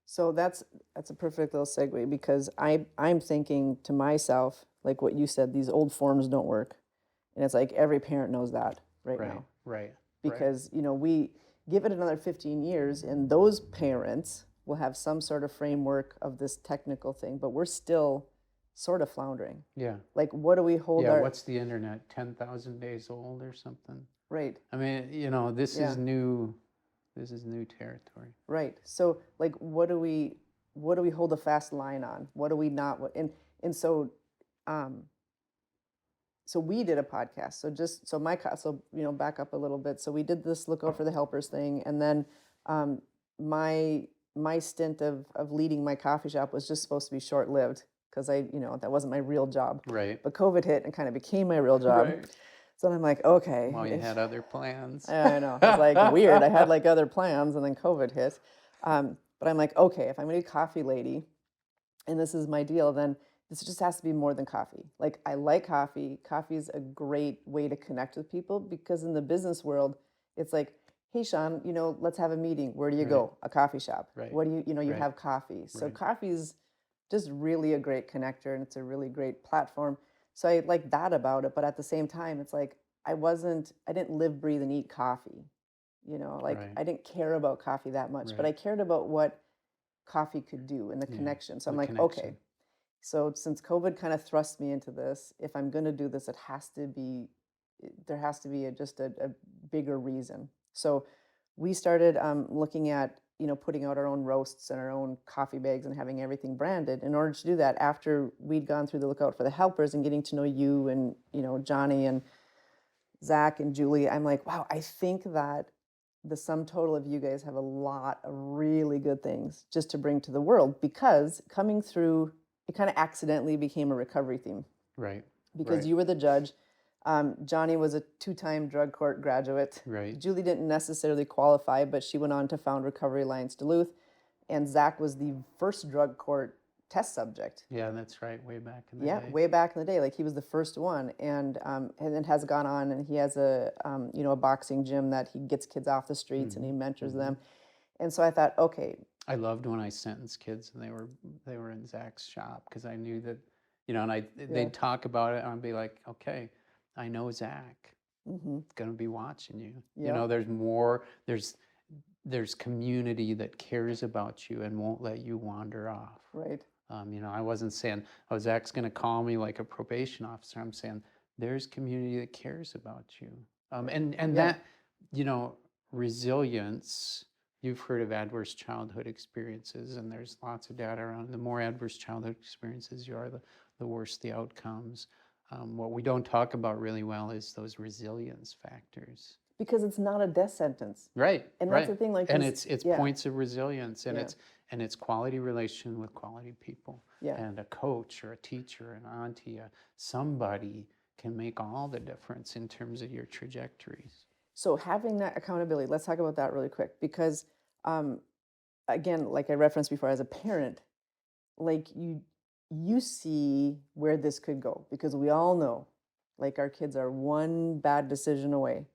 Speaker 1: So that's a perfect little segue, because I'm thinking to myself, like what you said, these old forms don't work. And it's like every parent knows that right now.
Speaker 2: Right.
Speaker 1: Because, we give it another 15 years and those parents will have some sort of framework of this technical thing, but we're still sort of floundering. Yeah. Like, what do we hold our...
Speaker 2: what's the internet? 10,000 days old or something?
Speaker 1: Right.
Speaker 2: I mean, this is new. This is new territory.
Speaker 1: Right. So, like, what do we hold a fast line on? What do we not? And so, so we did a podcast. So back up a little bit. So we did this Look Out for the Helpers thing, and then my stint of leading my coffee shop was just supposed to be short lived, because that wasn't my real job.
Speaker 2: Right.
Speaker 1: But COVID hit and kind of became my real job. Right. So I'm like, okay.
Speaker 2: Well, you had other plans.
Speaker 1: I know. It's like weird. I had like other plans, and then COVID hit. But I'm like, okay, if I'm going to be a coffee lady and this is my deal, then this just has to be more than coffee. Like, I like coffee. Coffee is a great way to connect with people, because in the business world, it's like, hey, Sean, let's have a meeting. Where do you go? A coffee shop.
Speaker 2: Right.
Speaker 1: What do you have coffee. So coffee is just really a great connector, and it's a really great platform. So I like that about it, but at the same time, it's like I didn't live, breathe, and eat coffee. I didn't care about coffee that much, but I cared about what coffee could do and the connection. So I'm like, okay, so since COVID kind of thrust me into this, if I'm going to do this, there has to be just a bigger reason. So we started looking at putting out our own roasts and our own coffee bags and having everything branded. In order to do that, after we'd gone through the Look Out for the Helpers and getting to know you and, Johnny and Zach and Julie, I'm like, wow, I think that the sum total of you guys have a lot of really good things just to bring to the world, because coming through, it kind of accidentally became a recovery theme.
Speaker 2: Right.
Speaker 1: Because you were the judge. Johnny was a 2-time drug court graduate.
Speaker 2: Right.
Speaker 1: Julie didn't necessarily qualify, but she went on to found Recovery Alliance Duluth. And Zach was the first drug court test subject.
Speaker 2: Yeah, that's right. Way back in the day.
Speaker 1: Yeah, way back in the day. Like, he was the first one, and it has gone on. And he has a boxing gym that he gets kids off the streets and he mentors them. And so I thought, okay.
Speaker 2: I loved when I sentenced kids and they were in Zach's shop, because I knew that, and they'd talk about it, and I'd be like, okay, I know Zach. Going to be watching you.
Speaker 1: Yep.
Speaker 2: There's more. There's community that cares about you and won't let you wander off.
Speaker 1: Right.
Speaker 2: I wasn't saying, oh, Zach's going to call me like a probation officer. I'm saying there's community that cares about you. That, resilience. You've heard of adverse childhood experiences, and there's lots of data around. The more adverse childhood experiences you are, the worse the outcomes. What we don't talk about really well is those resilience factors.
Speaker 1: because it's not a death sentence.
Speaker 2: Right.
Speaker 1: And that's
Speaker 2: right.
Speaker 1: the thing, like
Speaker 2: and
Speaker 1: this,
Speaker 2: it's
Speaker 1: yeah,
Speaker 2: points of resilience, and
Speaker 1: yeah,
Speaker 2: it's quality relation with quality people,
Speaker 1: yeah.
Speaker 2: and a coach or a teacher, an auntie, somebody can make all the difference in terms of your trajectories.
Speaker 1: So having that accountability, let's talk about that really quick, because um, again, like I referenced before, as a parent, like you see where this could go, because we all know, like our kids are one bad decision away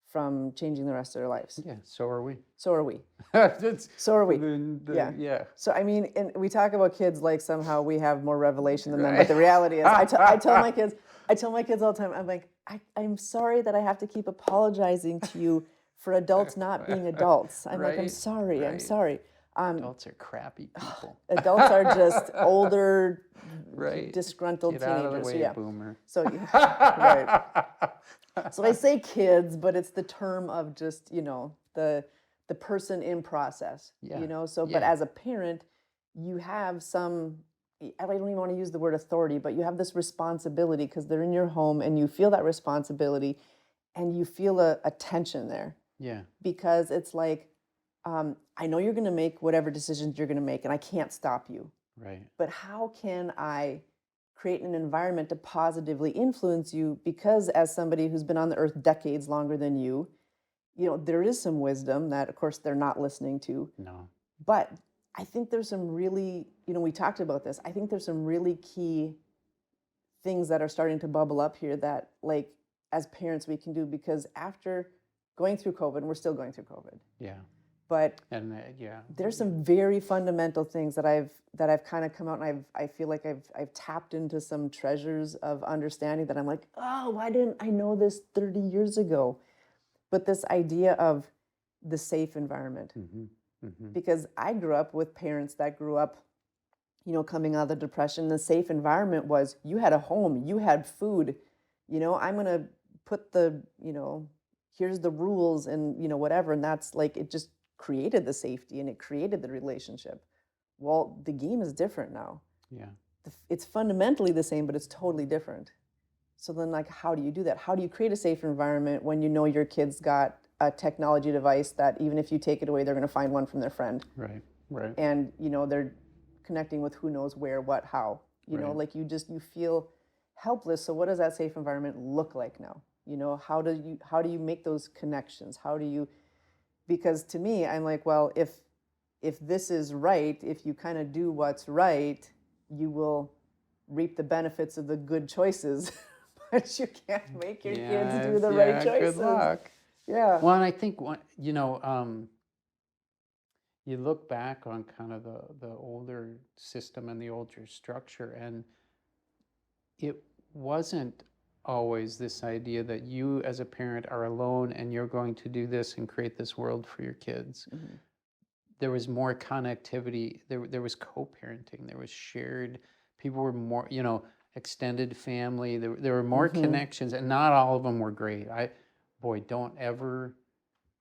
Speaker 1: from changing the rest of their lives.
Speaker 2: Yeah, so are we.
Speaker 1: So are we.
Speaker 2: That's
Speaker 1: So are we.
Speaker 2: yeah.
Speaker 1: Yeah. So I mean, and we talk about kids like somehow we have more revelation than them, but
Speaker 2: Right.
Speaker 1: the reality is, I tell my kids, all the time, I'm like, I'm sorry that I have to keep apologizing to you for adults not being adults. I'm like, I'm
Speaker 2: Right,
Speaker 1: sorry, I'm
Speaker 2: right.
Speaker 1: sorry.
Speaker 2: Adults are crappy people.
Speaker 1: Adults are just older,
Speaker 2: Right.
Speaker 1: disgruntled
Speaker 2: Get out of the
Speaker 1: teenagers.
Speaker 2: way,
Speaker 1: Yeah.
Speaker 2: boomer.
Speaker 1: So right. So I say kids, but it's the term of just, the person in process.
Speaker 2: Yeah.
Speaker 1: So but
Speaker 2: Yeah.
Speaker 1: as a parent, you have some, I don't even want to use the word authority, but you have this responsibility because they're in your home, and you feel that responsibility, and you feel a tension there,
Speaker 2: Yeah.
Speaker 1: because it's like, I know you're going to make whatever decisions you're going to make, and I can't stop you.
Speaker 2: Right.
Speaker 1: But how can I create an environment to positively influence you? Because as somebody who's been on the earth decades longer than you, there is some wisdom that, of course, they're not listening to.
Speaker 2: No.
Speaker 1: But I think there's some really, we talked about this. I think there's some really key things that are starting to bubble up here that, like, as parents, we can do, because after going through COVID, and we're still going through COVID,
Speaker 2: Yeah.
Speaker 1: but
Speaker 2: And yeah.
Speaker 1: there's some very fundamental things that I've kind of come out, and I feel like I've tapped into some treasures of understanding that I'm like, oh, why didn't I know this 30 years ago? But this idea of the safe environment, because I grew up with parents that grew up, coming out of the Depression. The safe environment was, you had a home, you had food, I'm going to put the, here's the rules, and, whatever. And that's like, it just created the safety, and it created the relationship. Well, the game is different now.
Speaker 2: Yeah.
Speaker 1: It's fundamentally the same, but it's totally different. So then, like, how do you do that? How do you create a safe environment when you know your kid's got a technology device that even if you take it away, they're going to find one from their friend?
Speaker 2: Right. Right.
Speaker 1: And, they're connecting with who knows where, what, how.
Speaker 2: Right.
Speaker 1: Like you feel helpless. So what does that safe environment look like now? How do you make those connections? How do you, because to me, I'm like, well, if this is right, if you kind of do what's right, you will reap the benefits of the good choices. But you can't make your kids do the right choices.
Speaker 2: Good luck.
Speaker 1: Yeah.
Speaker 2: Well, and I think you look back on kind of the older system and the older structure, and it wasn't always this idea that you as a parent are alone and you're going to do this and create this world for your kids.
Speaker 1: Mm-hmm.
Speaker 2: There was more connectivity. There was co-parenting. There was shared. People were more, extended family. There were more connections, and not all of them were great. Don't ever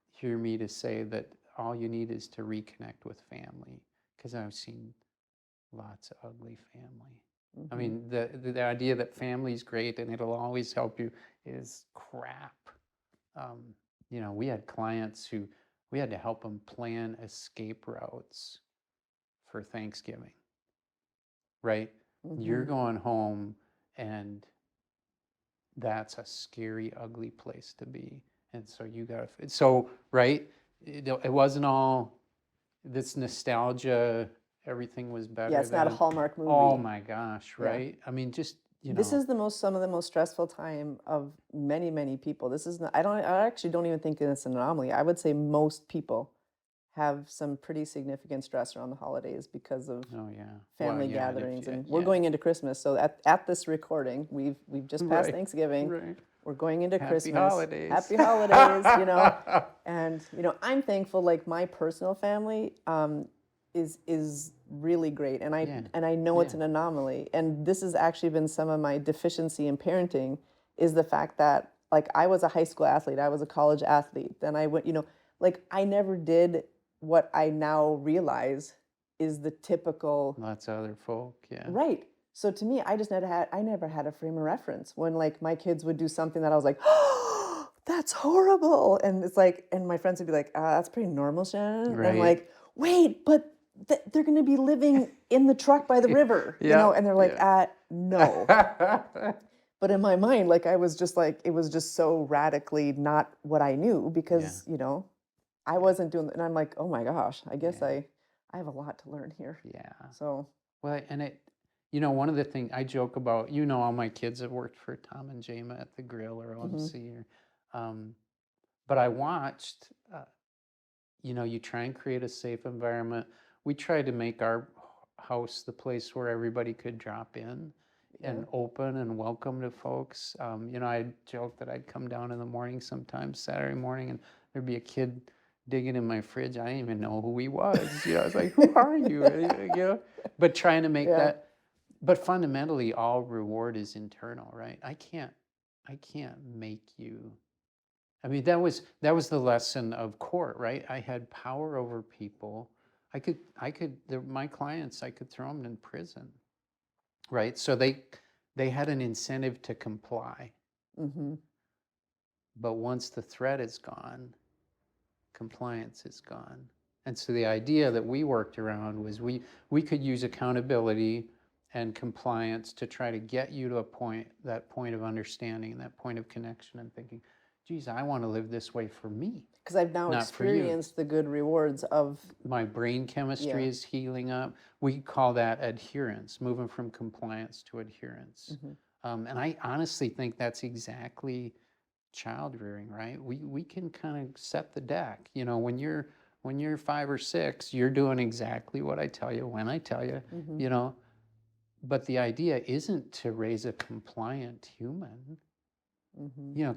Speaker 2: hear me to say that all you need is to reconnect with family, because I've seen lots of ugly family. I mean, the idea that family's great and it'll always help you is crap. We had clients who we had to help them plan escape routes for Thanksgiving, right? You're going home, and that's a scary, ugly place to be. And so you got to, right? It wasn't all this nostalgia, everything was better.
Speaker 1: Yeah, it's not a Hallmark movie.
Speaker 2: Oh my gosh,
Speaker 1: Yeah.
Speaker 2: right? I mean, just,
Speaker 1: This is some of the most stressful time of many, many people. This is not, I actually don't even think it's an anomaly. I would say most people have some pretty significant stress around the holidays because of
Speaker 2: oh yeah,
Speaker 1: family
Speaker 2: well, yeah,
Speaker 1: gatherings, and
Speaker 2: yeah.
Speaker 1: we're going into Christmas. So at this recording, we've just passed
Speaker 2: Right,
Speaker 1: Thanksgiving.
Speaker 2: right.
Speaker 1: We're going into
Speaker 2: Happy
Speaker 1: Christmas.
Speaker 2: holidays.
Speaker 1: Happy holidays, And I'm thankful. Like, my personal family is really great, and I know it's an anomaly. And this has actually been some of my deficiency in parenting, is the fact that, like, I was a high school athlete, I was a college athlete, then I went, like, I never did what I now realize is the typical.
Speaker 2: Lots of other folk, yeah.
Speaker 1: Right. So to me, I never had a frame of reference when, like, my kids would do something that I was like, oh, that's horrible. And it's like, and my friends would be like, that's pretty normal, Shannon. And I'm
Speaker 2: Right.
Speaker 1: like, wait, but they're going to be living in the truck by the river,
Speaker 2: Yeah.
Speaker 1: and they're like, no. But in my mind, like, I was just like, it was just so radically not what I knew
Speaker 2: Yeah.
Speaker 1: because, I wasn't doing, and I'm like, oh my gosh, I guess
Speaker 2: Yeah.
Speaker 1: I have a lot to learn here.
Speaker 2: Yeah.
Speaker 1: So,
Speaker 2: Well, and one of the things I joke about, all my kids have worked for Tom and Jama at the Grill or OMC, but I watched, you try and create a safe environment. We try to make our house the place where everybody could drop in
Speaker 1: yeah.
Speaker 2: and open and welcome to folks. I joke that I'd come down in the morning sometimes, Saturday morning, and there'd be a kid digging in my fridge. I didn't even know who he was. I was like, who are you? But trying to make
Speaker 1: Yeah.
Speaker 2: that, but fundamentally all reward is internal, right? I can't make you. I mean, that was the lesson of court, right? I had power over people. My clients, I could throw them in prison, right? So they had an incentive to comply.
Speaker 1: Mm-hmm.
Speaker 2: But once the threat is gone, compliance is gone. And so the idea that we worked around was we could use accountability and compliance to try to get you to that point of understanding and that point of connection and thinking, geez, I want to live this way for me.
Speaker 1: Because I've now
Speaker 2: Not for you.
Speaker 1: experienced the good rewards of,
Speaker 2: My brain chemistry
Speaker 1: Yeah.
Speaker 2: is healing up. We call that adherence, moving from compliance to adherence. And I honestly think that's exactly child rearing, right? We can kind of set the deck. When you're 5 or 6, you're doing exactly what I tell you when I tell you. But the idea isn't to raise a compliant human.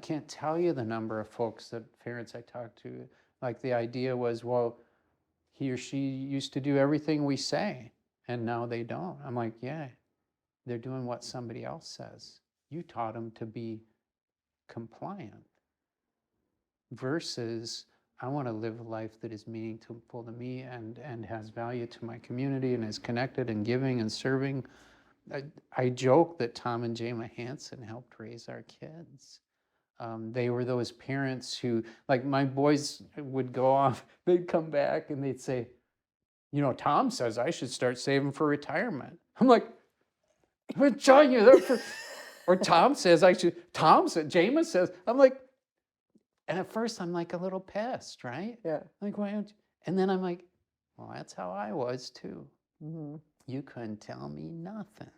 Speaker 2: Can't tell you the number of folks that parents I talk to, like the idea was, well, he or she used to do everything we say, and now they don't. I'm like, yeah, they're doing what somebody else says. You taught them to be compliant versus I want to live a life that is meaningful to me and has value to my community and is connected and giving and serving. I joke that Tom and Jama Hansen helped raise our kids. They were those parents who, like, my boys would go off, they'd come back and they'd say, Tom says I should start saving for retirement. I'm like, I've been telling you that or Tom says I should, Jama says, I'm like, and at first I'm like a little pissed, right?
Speaker 1: Yeah.
Speaker 2: Like, why don't you? And then I'm like, well, that's how I was too.
Speaker 1: Mm-hmm.
Speaker 2: You couldn't tell me nothing,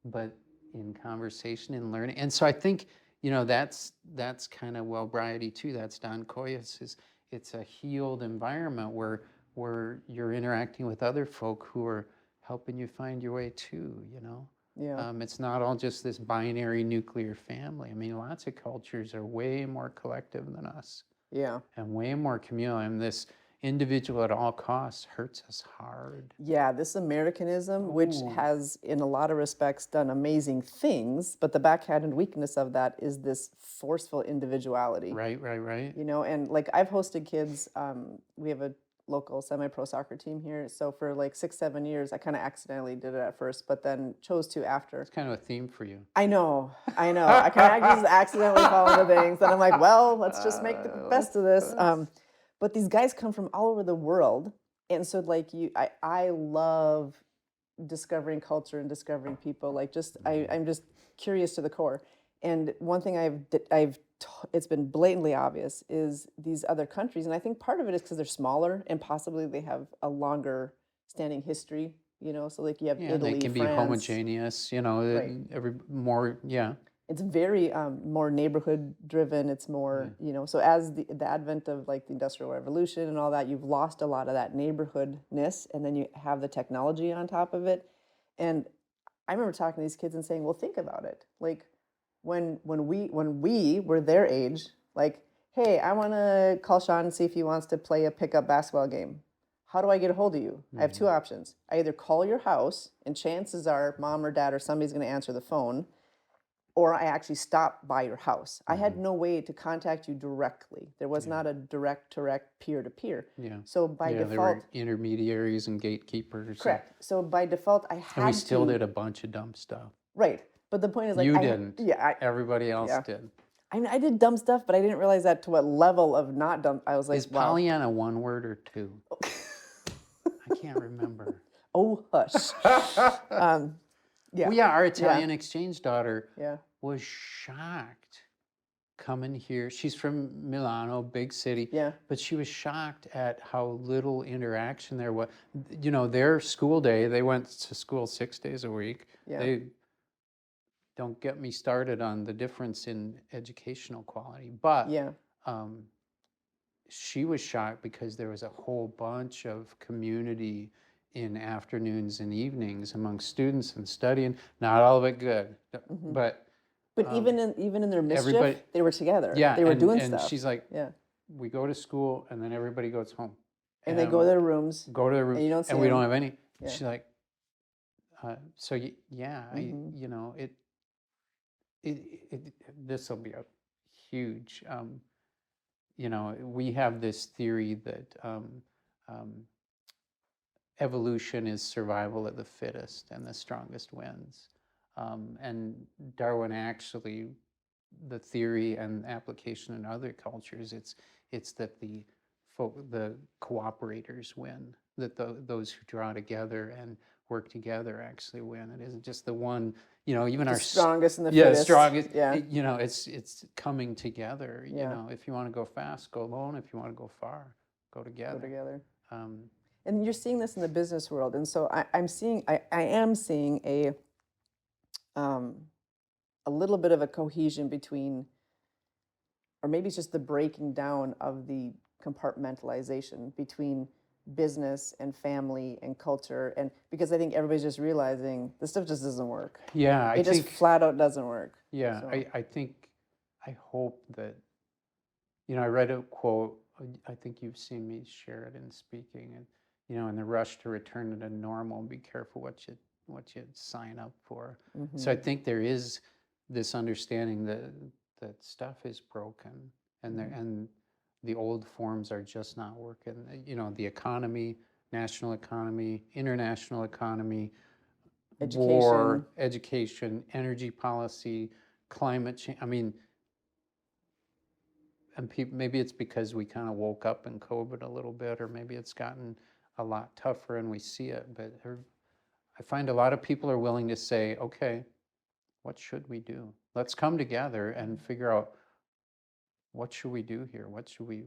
Speaker 2: but in conversation and learning. And so I think, that's kind of Wellbriety too. That's Don Coyas. It's a healed environment where you're interacting with other folk who are helping you find your way too,
Speaker 1: Yeah.
Speaker 2: It's not all just this binary nuclear family. I mean, lots of cultures are way more collective than us
Speaker 1: Yeah.
Speaker 2: and way more communal. And this individual at all costs hurts us hard.
Speaker 1: Yeah, this Americanism, which
Speaker 2: Ooh.
Speaker 1: has, in a lot of respects, done amazing things, but the backhanded weakness of that is this forceful individuality.
Speaker 2: Right.
Speaker 1: And like I've hosted kids. We have a local semi-pro soccer team here. So for like 6-7 years, I kind of accidentally did it at first, but then chose to after.
Speaker 2: It's kind of a theme for you.
Speaker 1: I know. I kind of just accidentally fall into things, and I'm like, well, let's just make the best of this. But these guys come from all over the world, and so like I love discovering culture and discovering people. Like I'm just curious to the core. And one thing it's been blatantly obvious is these other countries, and I think part of it is because they're smaller and possibly they have a longer standing history. So like you have Italy,
Speaker 2: they can be
Speaker 1: France.
Speaker 2: homogeneous.
Speaker 1: Right. It's very more neighborhood driven. It's more, so as the advent of like the Industrial Revolution and all that, you've lost a lot of that neighborhoodness, and then you have the technology on top of it. And I remember talking to these kids and saying, well, think about it. Like when we were their age, like, hey, I want to call Sean and see if he wants to play a pickup basketball game. How do I get a hold of you? I have two options. I either call your house, and chances are mom or dad or somebody's going to answer the phone, or I actually stop by your house. I had no way to contact you directly. There was not a direct, peer-to-peer.
Speaker 2: Yeah.
Speaker 1: So by
Speaker 2: there
Speaker 1: default,
Speaker 2: were intermediaries and gatekeepers.
Speaker 1: correct. So by default, I had
Speaker 2: And we still
Speaker 1: to,
Speaker 2: did a bunch of dumb stuff.
Speaker 1: right. But the point is, like,
Speaker 2: You didn't.
Speaker 1: Yeah.
Speaker 2: Everybody else
Speaker 1: yeah.
Speaker 2: did.
Speaker 1: I did dumb stuff, but I didn't realize that to what level of not dumb. I was like,
Speaker 2: Is
Speaker 1: wow.
Speaker 2: Pollyanna one word or two? I can't remember.
Speaker 1: Oh, hush. Yeah.
Speaker 2: Well, yeah, our
Speaker 1: Yeah.
Speaker 2: Italian exchange daughter
Speaker 1: Yeah.
Speaker 2: was shocked coming here. She's from Milano, big city.
Speaker 1: Yeah.
Speaker 2: But she was shocked at how little interaction there was. You know, their school day, they went to school 6 days a week.
Speaker 1: Yeah.
Speaker 2: They don't get me started on the difference in educational quality. But
Speaker 1: Yeah.
Speaker 2: she was shocked because there was a whole bunch of community in afternoons and evenings among students and studying. Not all of it good, but
Speaker 1: even in their mischief,
Speaker 2: everybody-
Speaker 1: they were together.
Speaker 2: yeah,
Speaker 1: They were doing
Speaker 2: and
Speaker 1: stuff.
Speaker 2: she's like,
Speaker 1: Yeah.
Speaker 2: we go to school and then everybody goes home.
Speaker 1: And they go to their rooms.
Speaker 2: Go to their room,
Speaker 1: and you don't see
Speaker 2: and we don't
Speaker 1: them.
Speaker 2: have any.
Speaker 1: Yeah.
Speaker 2: She's like, so yeah, you know, this will be a huge, you know, we have this theory that evolution is survival of the fittest and the strongest wins. And Darwin actually, the theory and application in other cultures, it's that the cooperators win, that those who draw together and work together actually win. It isn't just the one, you know, even
Speaker 1: The
Speaker 2: our
Speaker 1: strongest and the
Speaker 2: yeah,
Speaker 1: fittest.
Speaker 2: strongest.
Speaker 1: Yeah.
Speaker 2: You know, it's coming together. You
Speaker 1: Yeah.
Speaker 2: know, if you want to go fast, go alone. If you want to go far, go together.
Speaker 1: Go together.
Speaker 2: Um,
Speaker 1: And you're seeing this in the business world. And so I am seeing a little bit of a cohesion between, or maybe it's just the breaking down of the compartmentalization between business and family and culture. And because I think everybody's just realizing this stuff just doesn't work.
Speaker 2: yeah, I
Speaker 1: It just
Speaker 2: think.
Speaker 1: flat out doesn't work.
Speaker 2: Yeah,
Speaker 1: So,
Speaker 2: I hope that, you know, I read a quote, I think you've seen me share it in speaking, and, you know, in the rush to return to normal, be careful what you sign up for. So I think there is this understanding that stuff is broken, and and the old forms are just not working. You know, the economy, national economy, international economy, war, education, energy policy, climate change. I mean, and maybe it's because we kind of woke up in COVID a little bit, or maybe it's gotten a lot tougher and we see it. But I find a lot of people are willing to say, okay, what should we do? Let's come together and figure out what should we do here? What should we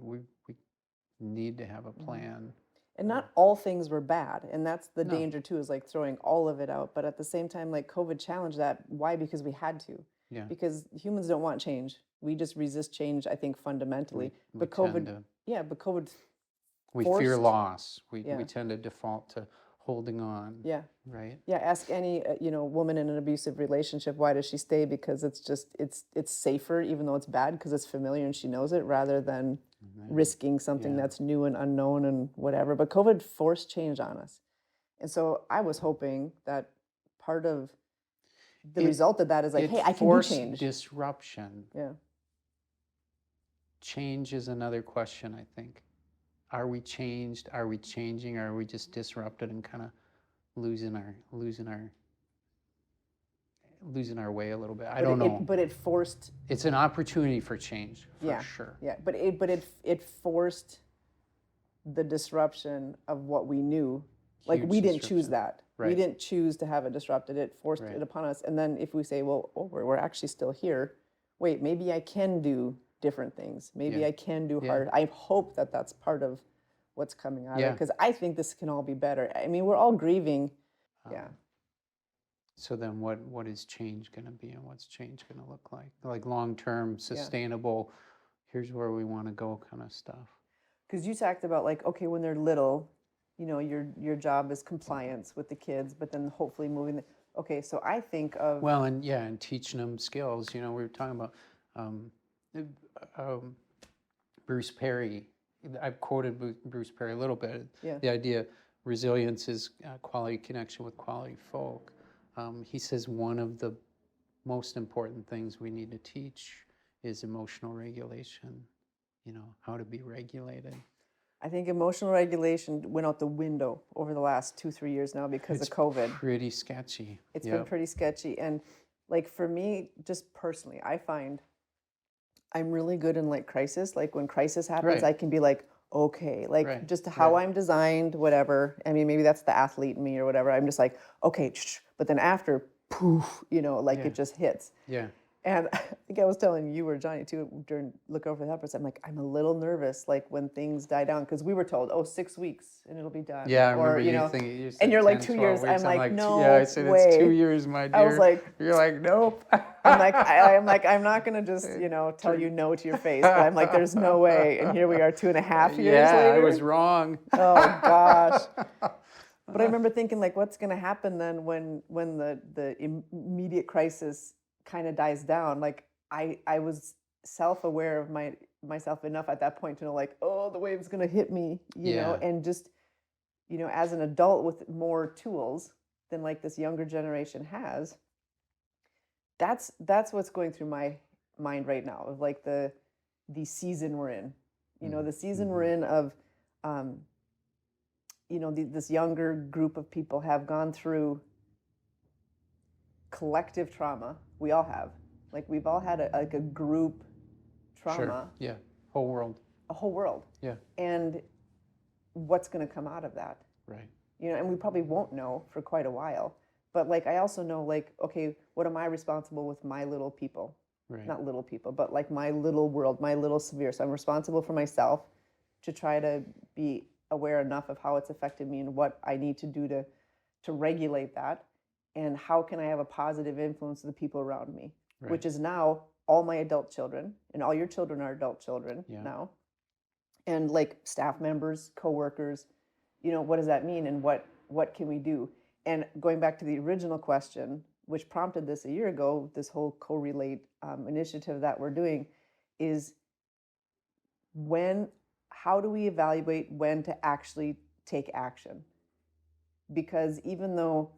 Speaker 2: need to have a plan.
Speaker 1: and not all things were bad. And that's the
Speaker 2: No.
Speaker 1: danger too, is like throwing all of it out. But at the same time, like COVID challenged that. Why? Because we had to.
Speaker 2: Yeah.
Speaker 1: Because humans don't want change. We just resist change, I think, fundamentally.
Speaker 2: We
Speaker 1: but
Speaker 2: tend
Speaker 1: COVID,
Speaker 2: to-
Speaker 1: yeah, but COVID,
Speaker 2: We fear
Speaker 1: forced-
Speaker 2: loss. We
Speaker 1: Yeah.
Speaker 2: tend to default to holding on.
Speaker 1: yeah.
Speaker 2: Right?
Speaker 1: Yeah, ask any woman in an abusive relationship, why does she stay? Because it's just it's safer, even though it's bad, because it's familiar and she knows it, rather than risking something
Speaker 2: Yeah.
Speaker 1: that's new and unknown and whatever. But COVID forced change on us, and so I was hoping that part of the result of that is like,
Speaker 2: It
Speaker 1: hey, I can do
Speaker 2: forced
Speaker 1: change.
Speaker 2: disruption.
Speaker 1: Yeah,
Speaker 2: Change is another question, I think. Are we changed? Are we changing? Are we just disrupted and kind of losing our way a little bit? I don't know.
Speaker 1: But it forced.
Speaker 2: It's an opportunity for change, for
Speaker 1: Yeah,
Speaker 2: sure.
Speaker 1: yeah. But it forced the disruption of what we knew. Like
Speaker 2: Huge
Speaker 1: we didn't choose
Speaker 2: disruption.
Speaker 1: that. We
Speaker 2: Right.
Speaker 1: didn't choose to have it disrupted. It forced
Speaker 2: Right.
Speaker 1: it upon us. And then if we say, well, we're actually still here. Wait, maybe I can do different things. Maybe
Speaker 2: Yeah.
Speaker 1: I can do
Speaker 2: Yeah.
Speaker 1: hard. I hope that that's part of what's coming out of it,
Speaker 2: Yeah.
Speaker 1: because I think this can all be better. I mean, we're all grieving. Yeah.
Speaker 2: So then what is change going to be, and what's change going to look like? Like long-term, sustainable, here's where we want to go kind of stuff.
Speaker 1: Because you talked about like, okay, when they're little, your job is compliance with the kids, but then hopefully moving. Okay, so I think of
Speaker 2: Well, and teaching them skills. You know, we were talking about Bruce Perry. I've quoted Bruce Perry a little bit.
Speaker 1: Yeah.
Speaker 2: The idea, resilience is quality connection with quality folk. He says one of the most important things we need to teach is emotional regulation. You know, how to be regulated.
Speaker 1: I think emotional regulation went out the window over the last 2-3 years now because of COVID.
Speaker 2: Pretty sketchy.
Speaker 1: It's been pretty sketchy. And like for me, just personally, I find I'm really good in like crisis. Like when crisis happens,
Speaker 2: Right.
Speaker 1: I can be like, okay, like
Speaker 2: Right.
Speaker 1: just how
Speaker 2: Right.
Speaker 1: I'm designed, whatever. I mean, maybe that's the athlete in me or whatever. I'm just like, okay, but then after, poof, like
Speaker 2: Yeah.
Speaker 1: it just hits.
Speaker 2: Yeah.
Speaker 1: And I think I was telling you or Johnny too during look over the helpers. I'm like, I'm a little nervous, like when things die down, because we were told, oh, 6 weeks and it'll be done,
Speaker 2: Yeah, I
Speaker 1: or
Speaker 2: remember you thinking you
Speaker 1: and
Speaker 2: said
Speaker 1: you're like
Speaker 2: 10,
Speaker 1: 2 years.
Speaker 2: 12
Speaker 1: I'm
Speaker 2: weeks. I'm
Speaker 1: like,
Speaker 2: like, yeah, I
Speaker 1: no
Speaker 2: said it's 2
Speaker 1: way.
Speaker 2: years, my
Speaker 1: I was
Speaker 2: dear.
Speaker 1: like,
Speaker 2: You're like, nope.
Speaker 1: I'm like, I'm not gonna just, tell you
Speaker 2: Turn-
Speaker 1: no to your face, but I'm like, there's no way. And here we are 2.5 years
Speaker 2: Yeah, I
Speaker 1: later.
Speaker 2: was wrong.
Speaker 1: Oh gosh. But I remember thinking like, what's gonna happen then when the immediate crisis kind of dies down? Like I was self-aware of myself enough at that point to know like, oh, the wave's gonna hit me,
Speaker 2: Yeah.
Speaker 1: and just, as an adult with more tools than like this younger generation has, that's what's going through my mind right now of like the season we're in. The season we're in of um, this younger group of people have gone through collective trauma. We all have. Like we've all had like a group
Speaker 2: Sure.
Speaker 1: trauma,
Speaker 2: Yeah. Whole world.
Speaker 1: a whole world.
Speaker 2: Yeah.
Speaker 1: And what's going to come out of that?
Speaker 2: Right.
Speaker 1: And we probably won't know for quite a while. But like I also know like, okay, what am I responsible with my little people?
Speaker 2: Right.
Speaker 1: Not little people, but like my little world, my little sphere. So I'm responsible for myself to try to be aware enough of how it's affected me and what I need to do to regulate that, and how can I have a positive influence to the people around me,
Speaker 2: Right.
Speaker 1: which is now all my adult children, and all your children are adult children
Speaker 2: Yeah.
Speaker 1: now, and like staff members, coworkers. What does that mean, and what can we do? And going back to the original question, which prompted this a year ago, this whole CoRelate initiative that we're doing, is how do we evaluate when to actually take action? Because even though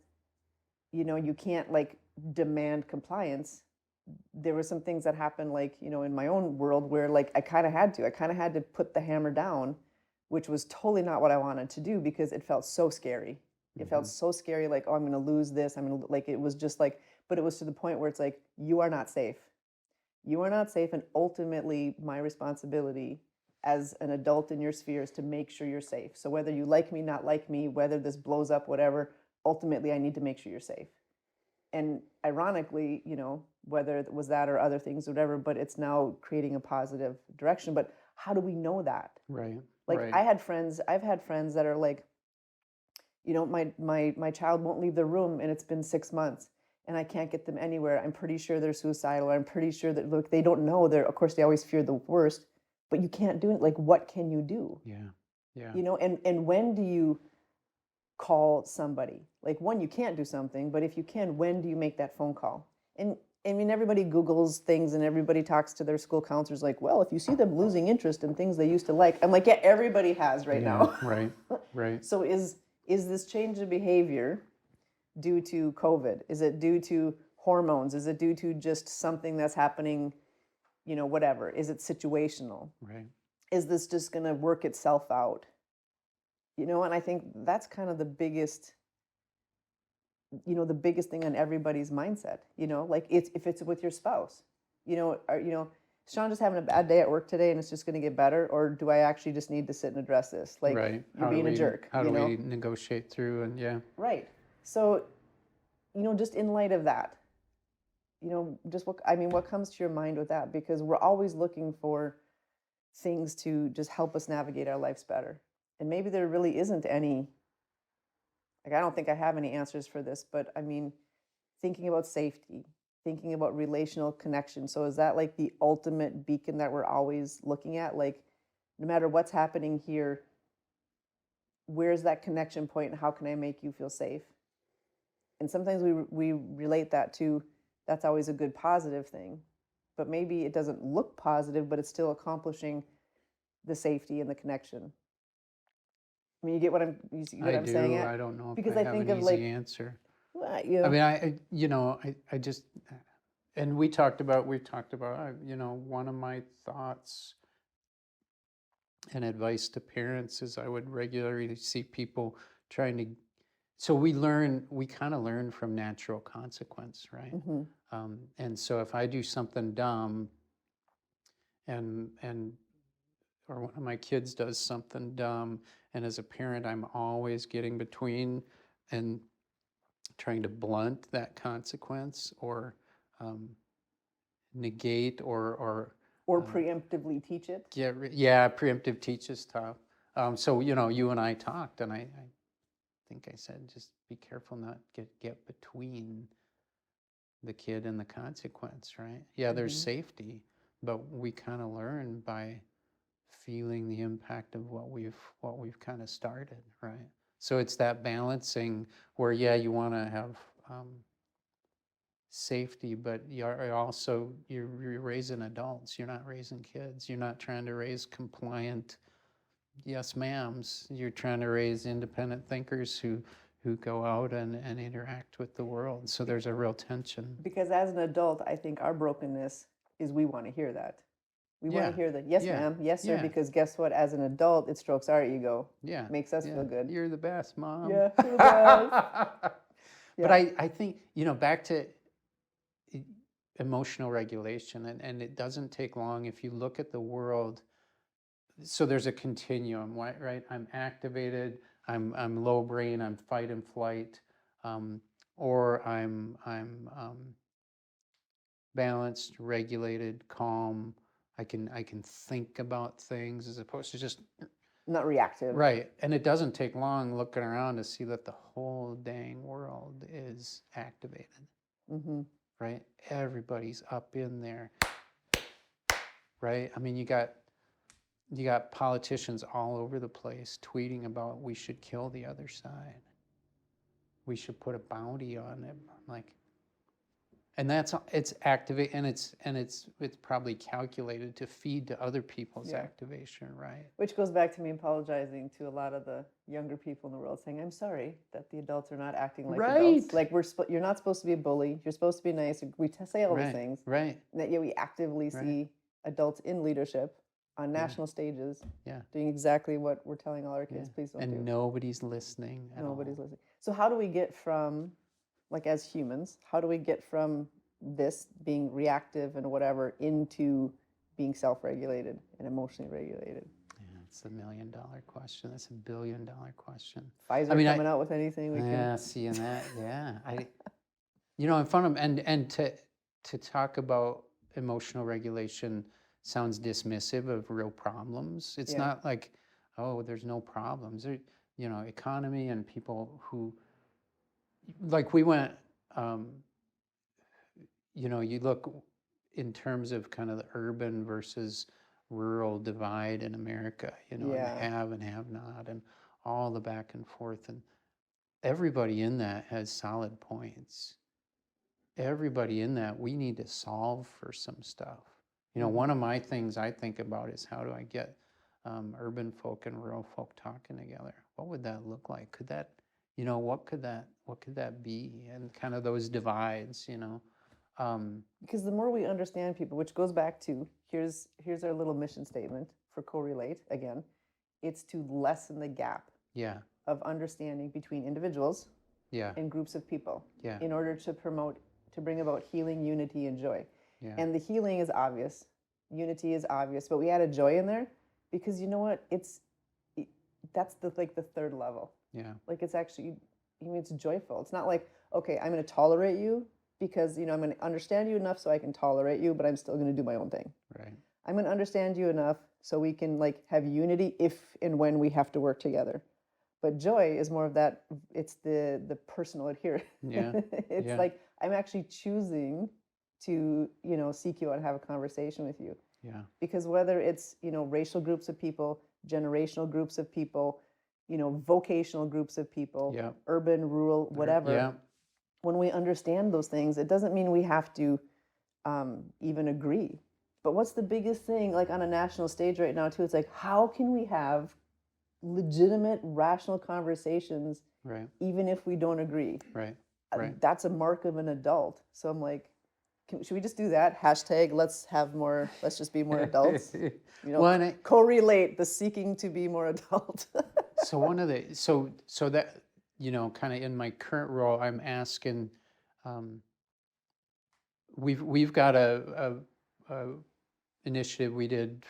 Speaker 1: you can't like demand compliance, there were some things that happened like in my own world where like I kind of had to put the hammer down, which was totally not what I wanted to do because it felt so scary. It felt so scary, like, oh, I'm going to lose this. I'm going to, like, it was just like, but it was to the point where it's like, you are not safe. You are not safe. And ultimately, my responsibility as an adult in your sphere is to make sure you're safe. So whether you like me, not like me, whether this blows up, whatever, ultimately, I need to make sure you're safe. And ironically, whether it was that or other things, whatever, but it's now creating a positive direction. But how do we know that?
Speaker 2: Right.
Speaker 1: Like
Speaker 2: Right.
Speaker 1: I've had friends that are like, my child won't leave their room and it's been 6 months and I can't get them anywhere. I'm pretty sure they're suicidal. I'm pretty sure that, look, they don't know. Of course, they always fear the worst, but you can't do it. Like, what can you do?
Speaker 2: Yeah. Yeah.
Speaker 1: And when do you call somebody? Like, one, you can't do something, but if you can, when do you make that phone call? And I mean, everybody Googles things and everybody talks to their school counselors like, well, if you see them losing interest in things they used to like, I'm like, yeah, everybody has right now.
Speaker 2: Right. Right.
Speaker 1: So is this change of behavior due to COVID? Is it due to hormones? Is it due to just something that's happening, whatever? Is it situational?
Speaker 2: Right.
Speaker 1: Is this just going to work itself out? And I think that's kind of the biggest thing on everybody's mindset, like if it's with your spouse, Sean just having a bad day at work today and it's just going to get better, or do I actually just need to sit and address this? Like,
Speaker 2: Right.
Speaker 1: you're being a jerk.
Speaker 2: How do we negotiate through and
Speaker 1: Right. So, just in light of that, just what comes to your mind with that? Because we're always looking for things to just help us navigate our lives better. And maybe there really isn't any, like, I don't think I have any answers for this, but I mean, thinking about safety, thinking about relational connection. So is that like the ultimate beacon that we're always looking at? Like, no matter what's happening here, where's that connection point and how can I make you feel safe? And sometimes we relate that to, that's always a good positive thing, but maybe it doesn't look positive, but it's still accomplishing the safety and the connection. I mean, you get what I'm saying?
Speaker 2: I don't know if
Speaker 1: because
Speaker 2: I
Speaker 1: I
Speaker 2: have
Speaker 1: think
Speaker 2: an
Speaker 1: of
Speaker 2: easy
Speaker 1: like,
Speaker 2: answer.
Speaker 1: I
Speaker 2: I I just, and we talked about, one of my thoughts and advice to parents is I would regularly see people trying to, so we kind of learn from natural consequence, right?
Speaker 1: Mhm.
Speaker 2: And so if I do something dumb and or one of my kids does something dumb, and as a parent, I'm always getting between and trying to blunt that consequence or negate or
Speaker 1: Or preemptively teach it.
Speaker 2: yeah, preemptive teach is tough. So you and I talked, and I think I said just be careful not get between the kid and the consequence, right? Yeah, there's safety, but we kind of learn by feeling the impact of what we've kind of started, right? So it's that balancing where, yeah, you want to have safety, but you're raising adults. You're not raising kids. You're not trying to raise compliant yes ma'ams. You're trying to raise independent thinkers who go out and interact with the world. So there's a real tension.
Speaker 1: Because as an adult, I think our brokenness is we want to hear that. We want to hear that, yes,
Speaker 2: Yeah.
Speaker 1: ma'am, yes, sir,
Speaker 2: Yeah.
Speaker 1: because guess what? As an adult, it strokes our ego.
Speaker 2: Yeah.
Speaker 1: Makes us feel good.
Speaker 2: You're the best, Mom.
Speaker 1: Yeah, you're the best.
Speaker 2: But I think, back to emotional regulation, and it doesn't take long if you look at the world. So there's a continuum, right? I'm activated, I'm low brain, I'm fight and flight, or I'm balanced, regulated, calm. I can think about things as opposed to just
Speaker 1: Not reactive.
Speaker 2: right. And it doesn't take long looking around to see that the whole dang world is activated. Right? Everybody's up in there. Right? I mean, you got politicians all over the place tweeting about we should kill the other side. We should put a bounty on it. Like, and it's activate, and it's probably calculated to feed to other people's activation, right?
Speaker 1: Which goes back to me apologizing to a lot of the younger people in the world, saying, "I'm sorry that the adults are not acting like adults. Like you're not supposed to be a bully. You're supposed to be nice. We say all these things,
Speaker 2: right?
Speaker 1: And that yet we actively see adults in leadership on national stages, doing exactly what we're telling all our kids, please don't do.
Speaker 2: And nobody's listening.
Speaker 1: Nobody's listening. So how do we get from, like as humans, how do we get from this being reactive and whatever into being self-regulated and emotionally regulated?
Speaker 2: Yeah, it's $1 million question. That's $1 billion question.
Speaker 1: Pfizer coming out with anything we can.
Speaker 2: Seeing that, in front of and to talk about emotional regulation sounds dismissive of real problems. It's not like, oh, there's no problems. There, economy and people who, like we went, you look in terms of kind of the urban versus rural divide in America, and have and have not, and all the back and forth. And everybody in that has solid points. Everybody in that, we need to solve for some stuff. One of my things I think about is how do I get urban folk and rural folk talking together? What would that look like? Could that, what could that be? And kind of those divides,
Speaker 1: Because the more we understand people, which goes back to, here's our little mission statement for CoRelate, again, it's to lessen the gap of understanding between individuals and groups of people in order to bring about healing, unity, and joy. And the healing is obvious, unity is obvious, but we added joy in there because you know what? That's the third level. Like it's actually, it's joyful. It's not like, okay, I'm going to tolerate you because I'm going to understand you enough so I can tolerate you, but I'm still going to do my own thing.
Speaker 2: Right.
Speaker 1: I'm going to understand you enough so we can have unity if and when we have to work together. But joy is more of that. It's the personal adherence. It's like I'm actually choosing to seek you out and have a conversation with you. Because whether it's racial groups of people, generational groups of people, vocational groups of people, urban, rural, whatever. When we understand those things, it doesn't mean we have to even agree. But what's the biggest thing, like on a national stage right now too? It's like, how can we have legitimate, rational conversations, even if we don't agree? That's a mark of an adult. So I'm like, should we just do that? Hashtag let's just be more adults. CoRelate, the seeking to be more adult.
Speaker 2: So one of the so that kind of in my current role, I'm asking. We've got a initiative we did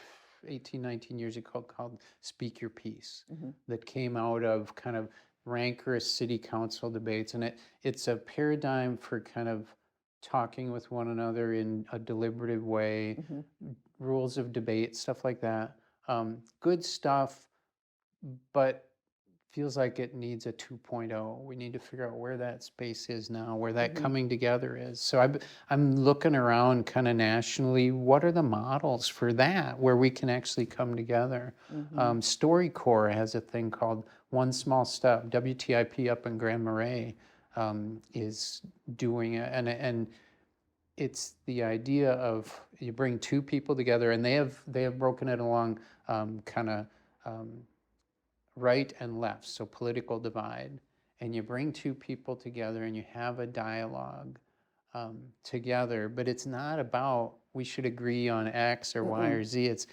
Speaker 2: 18, 19 years ago called Speak Your Piece,
Speaker 1: Mm-hmm.
Speaker 2: that came out of kind of rancorous city council debates. And it's a paradigm for kind of talking with one another in a deliberative way,
Speaker 1: Mm-hmm.
Speaker 2: rules of debate, stuff like that. Good stuff, but feels like it needs a 2.0. We need to figure out where that space is now, where that
Speaker 1: Mm-hmm.
Speaker 2: coming together is. So I'm looking around kind of nationally. What are the models for that, where we can actually come together?
Speaker 1: Mm-hmm.
Speaker 2: StoryCorps has a thing called One Small Step. WTIP up in Grand Marais is doing it, and it's the idea of you bring two people together, and they have broken it along kind of right and left, so political divide, and you bring two people together and you have a dialogue together, but it's not about we should agree on X or Y
Speaker 1: Mm-mm.
Speaker 2: or Z. It's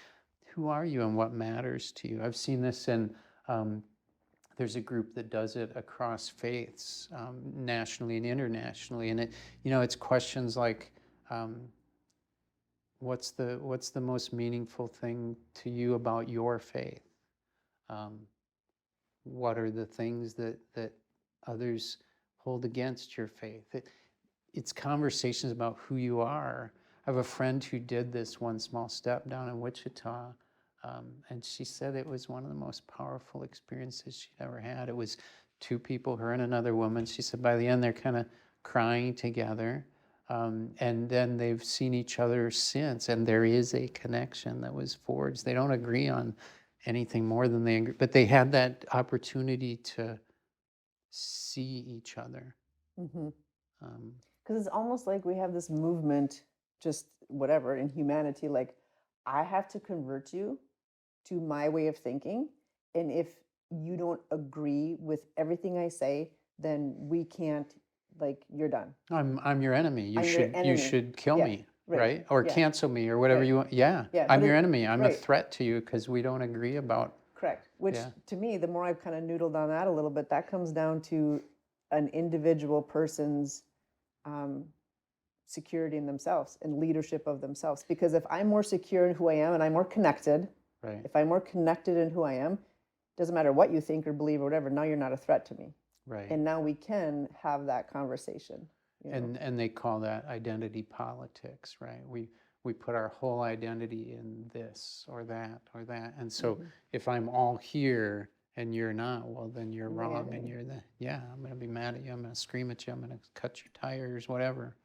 Speaker 2: who are you and what matters to you. I've seen this in there's a group that does it across faiths, nationally and internationally, and it's questions like what's the most meaningful thing to you about your faith? Um, what are the things that others hold against your faith? It's conversations about who you are. I have a friend who did this One Small Step down in Wichita, and she said it was one of the most powerful experiences she'd ever had. It was two people, her and another woman. She said by the end they're kind of crying together, and then they've seen each other since, and there is a connection that was forged. They don't agree on anything more than they agree, but they had that opportunity to see each other.
Speaker 1: Mm-hmm.
Speaker 2: Um,
Speaker 1: Because it's almost like we have this movement, just whatever, in humanity, like, I have to convert you to my way of thinking. And if you don't agree with everything I say, then we can't, like, you're done.
Speaker 2: I'm your enemy. You
Speaker 1: I'm your
Speaker 2: should
Speaker 1: enemy.
Speaker 2: kill
Speaker 1: Yeah,
Speaker 2: me,
Speaker 1: right.
Speaker 2: right? Or
Speaker 1: Yeah,
Speaker 2: cancel me or whatever
Speaker 1: right.
Speaker 2: you want. Yeah,
Speaker 1: Yeah,
Speaker 2: I'm
Speaker 1: but
Speaker 2: your
Speaker 1: it,
Speaker 2: enemy. I'm a
Speaker 1: right,
Speaker 2: threat to you because we don't agree about.
Speaker 1: correct. Which
Speaker 2: Yeah.
Speaker 1: to me, the more I've kind of noodled on that a little bit, that comes down to an individual person's security in themselves and leadership of themselves. Because if I'm more secure in who I am and I'm more connected,
Speaker 2: Right.
Speaker 1: if I'm more connected in who I am, doesn't matter what you think or believe or whatever, now you're not a threat to me.
Speaker 2: Right.
Speaker 1: And now we can have that conversation.
Speaker 2: And they call that identity politics, right? We put our whole identity in this or that or that. And so if I'm all here and you're not, well, then you're wrong and you're I'm going to be mad at you. I'm going to scream at you. I'm going to cut your tires, whatever.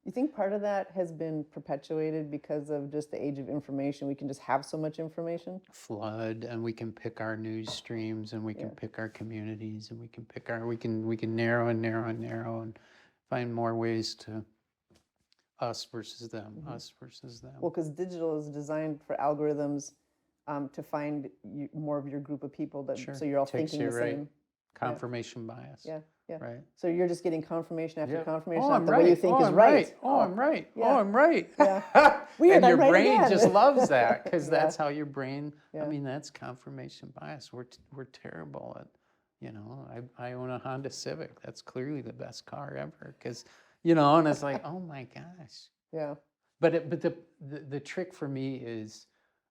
Speaker 1: You think part of that has been perpetuated because of just the age of information? We can just have so much information.
Speaker 2: Flood, and we can pick our news streams, and we can pick our communities, and we can narrow and narrow and narrow and find more ways to us versus them, us versus them.
Speaker 1: Well, because digital is designed for algorithms to find more of your group of people that
Speaker 2: Sure.
Speaker 1: so you're all
Speaker 2: Takes
Speaker 1: thinking
Speaker 2: you
Speaker 1: the
Speaker 2: right.
Speaker 1: same.
Speaker 2: Confirmation bias.
Speaker 1: Yeah, yeah.
Speaker 2: Right.
Speaker 1: So you're just getting confirmation after confirmation
Speaker 2: Oh,
Speaker 1: that
Speaker 2: I'm
Speaker 1: the
Speaker 2: right.
Speaker 1: way you think
Speaker 2: oh,
Speaker 1: is
Speaker 2: I'm
Speaker 1: right.
Speaker 2: Oh, I'm right.
Speaker 1: Yeah.
Speaker 2: Oh, I'm right.
Speaker 1: Yeah. Weird,
Speaker 2: And your
Speaker 1: I'm right
Speaker 2: brain
Speaker 1: again.
Speaker 2: just loves that because
Speaker 1: Yeah.
Speaker 2: that's how your brain. I
Speaker 1: Yeah.
Speaker 2: mean, that's confirmation bias. We're terrible at. I own a Honda Civic. That's clearly the best car ever because, and it's like, oh my gosh.
Speaker 1: Yeah.
Speaker 2: But the trick for me is,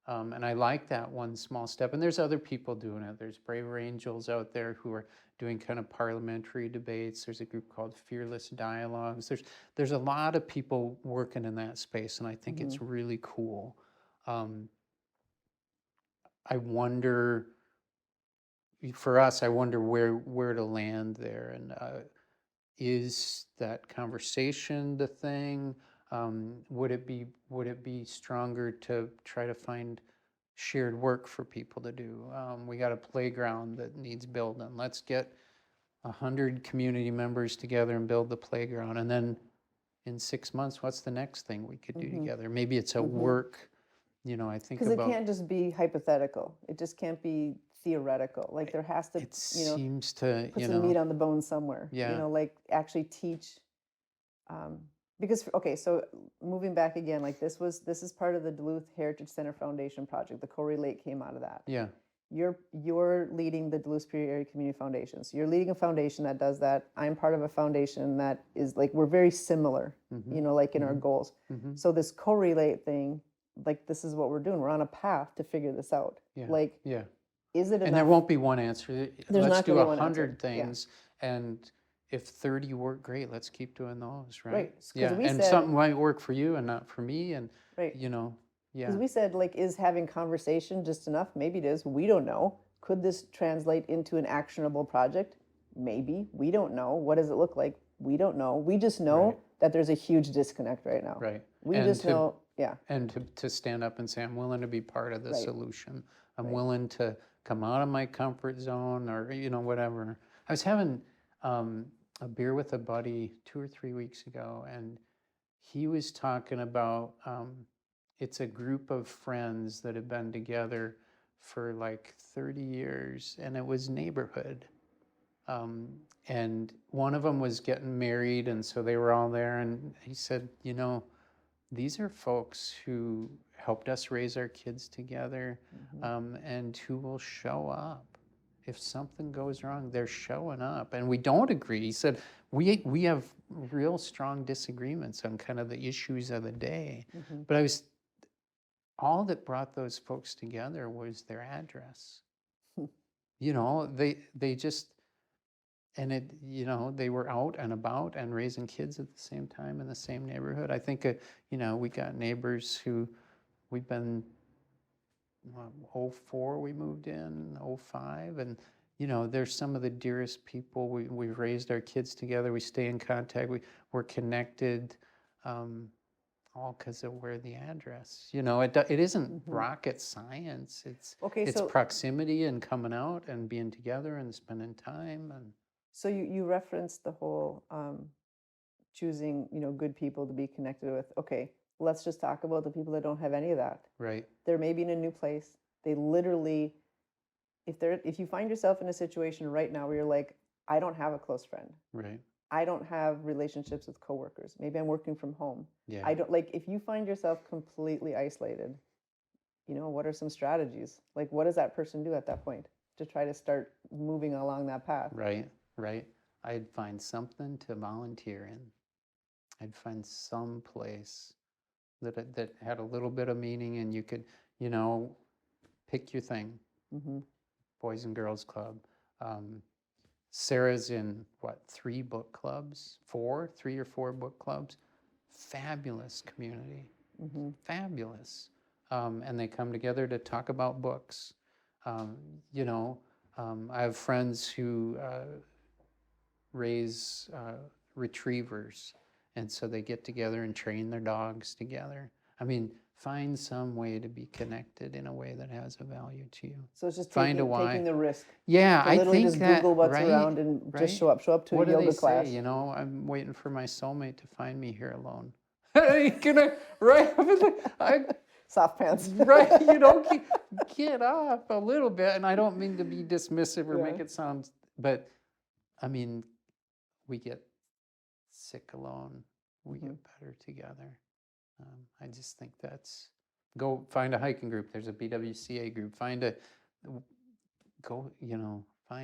Speaker 2: and I like that One Small Step. And there's other people doing it. There's Braver Angels out there who are doing kind of parliamentary debates. There's a group called Fearless Dialogues. There's a lot of people working in that space, and I think it's really cool. I wonder, for us, I wonder where to land there, and is that conversation the thing? Would it be stronger to try to find shared work for people to do? We got a playground that needs building. Let's get 100 community members together and build the playground. And then in 6 months, what's the next thing we could do together? Maybe it's a work, I think
Speaker 1: Because
Speaker 2: about.
Speaker 1: it can't just be hypothetical. It just can't be theoretical. Like there has to,
Speaker 2: It seems to,
Speaker 1: put some meat on the bone somewhere.
Speaker 2: Yeah.
Speaker 1: Like actually teach. Because okay, so moving back again, like this is part of the Duluth Heritage Center Foundation project. The CoRelate came out of that.
Speaker 2: Yeah.
Speaker 1: You're leading the Duluth Superior Area Community Foundation. So you're leading a foundation that does that. I'm part of a foundation that is like we're very similar, like in our goals. So this CoRelate thing like this is what we're doing. We're on a path to figure this out.
Speaker 2: Yeah.
Speaker 1: Like,
Speaker 2: Yeah.
Speaker 1: is it
Speaker 2: And there
Speaker 1: enough?
Speaker 2: won't be one answer.
Speaker 1: There's
Speaker 2: Let's
Speaker 1: not
Speaker 2: do
Speaker 1: gonna be one answer.
Speaker 2: 100 things, and if 30 work, great, let's keep doing those, right?
Speaker 1: Right. Because
Speaker 2: Yeah,
Speaker 1: we
Speaker 2: and
Speaker 1: said,
Speaker 2: something might work for you and not for me, and
Speaker 1: right.
Speaker 2: you know,
Speaker 1: Because
Speaker 2: yeah,
Speaker 1: we said, like, is having conversation just enough? Maybe it is. We don't know. Could this translate into an actionable project? Maybe. We don't know. What does it look like? We don't know. We just know
Speaker 2: Right.
Speaker 1: that there's a huge disconnect right now.
Speaker 2: right.
Speaker 1: We
Speaker 2: And
Speaker 1: just know, yeah,
Speaker 2: and to stand up and say, I'm willing to be part of the
Speaker 1: Right.
Speaker 2: solution. I'm
Speaker 1: Right.
Speaker 2: willing to come out of my comfort zone, or whatever. I was having a beer with a buddy 2 or 3 weeks ago, and he was talking about it's a group of friends that have been together for like 30 years, and it was neighborhood. And one of them was getting married, and so they were all there. And he said, these are folks who helped us raise our kids together, and who will show up. If something goes wrong, they're showing up. And we don't agree. He said, we have real strong disagreements on kind of the issues of the day. But all that brought those folks together was their address. They just, and they were out and about and raising kids at the same time in the same neighborhood. I think, we got neighbors who we've been, 04 we moved in, 05, and they're some of the dearest people. We've raised our kids together. We stay in contact. We're connected, all because of where the address. It isn't rocket science.
Speaker 1: Okay,
Speaker 2: it's
Speaker 1: so
Speaker 2: proximity and coming out and being together and spending time. And
Speaker 1: so you referenced the whole choosing, good people to be connected with. Okay, let's just talk about the people that don't have any of that.
Speaker 2: right,
Speaker 1: They're maybe in a new place. They literally, if you find yourself in a situation right now where you're like, I don't have a close friend.
Speaker 2: right,
Speaker 1: I don't have relationships with coworkers. Maybe I'm working from home.
Speaker 2: yeah,
Speaker 1: I don't, like, if you find yourself completely isolated, what are some strategies? Like, what does that person do at that point to try to start moving along that path?
Speaker 2: right, right. I'd find something to volunteer in. I'd find some place that had a little bit of meaning, and you could, pick your thing. Boys and Girls Club. Sarah's in what, 3 book clubs? 3 or 4 book clubs. Fabulous community. Fabulous. And they come together to talk about books. I have friends who raise retrievers, and so they get together and train their dogs together. I mean, find some way to be connected in a way that has a value to you.
Speaker 1: So it's just
Speaker 2: Find a
Speaker 1: taking
Speaker 2: why.
Speaker 1: the risk.
Speaker 2: Yeah,
Speaker 1: So
Speaker 2: I
Speaker 1: literally
Speaker 2: think
Speaker 1: just
Speaker 2: that,
Speaker 1: Google what's
Speaker 2: right,
Speaker 1: around and just
Speaker 2: right.
Speaker 1: show up to
Speaker 2: What
Speaker 1: a
Speaker 2: do they
Speaker 1: yoga class.
Speaker 2: say? I'm waiting for my soulmate to find me here alone. Ain't gonna, right?
Speaker 1: Soft pants.
Speaker 2: Right, get off a little bit. And I don't mean to be dismissive or make it sound, but I mean, we get sick alone. We get better together. I just think go find a hiking group. There's a BWCA group. Find a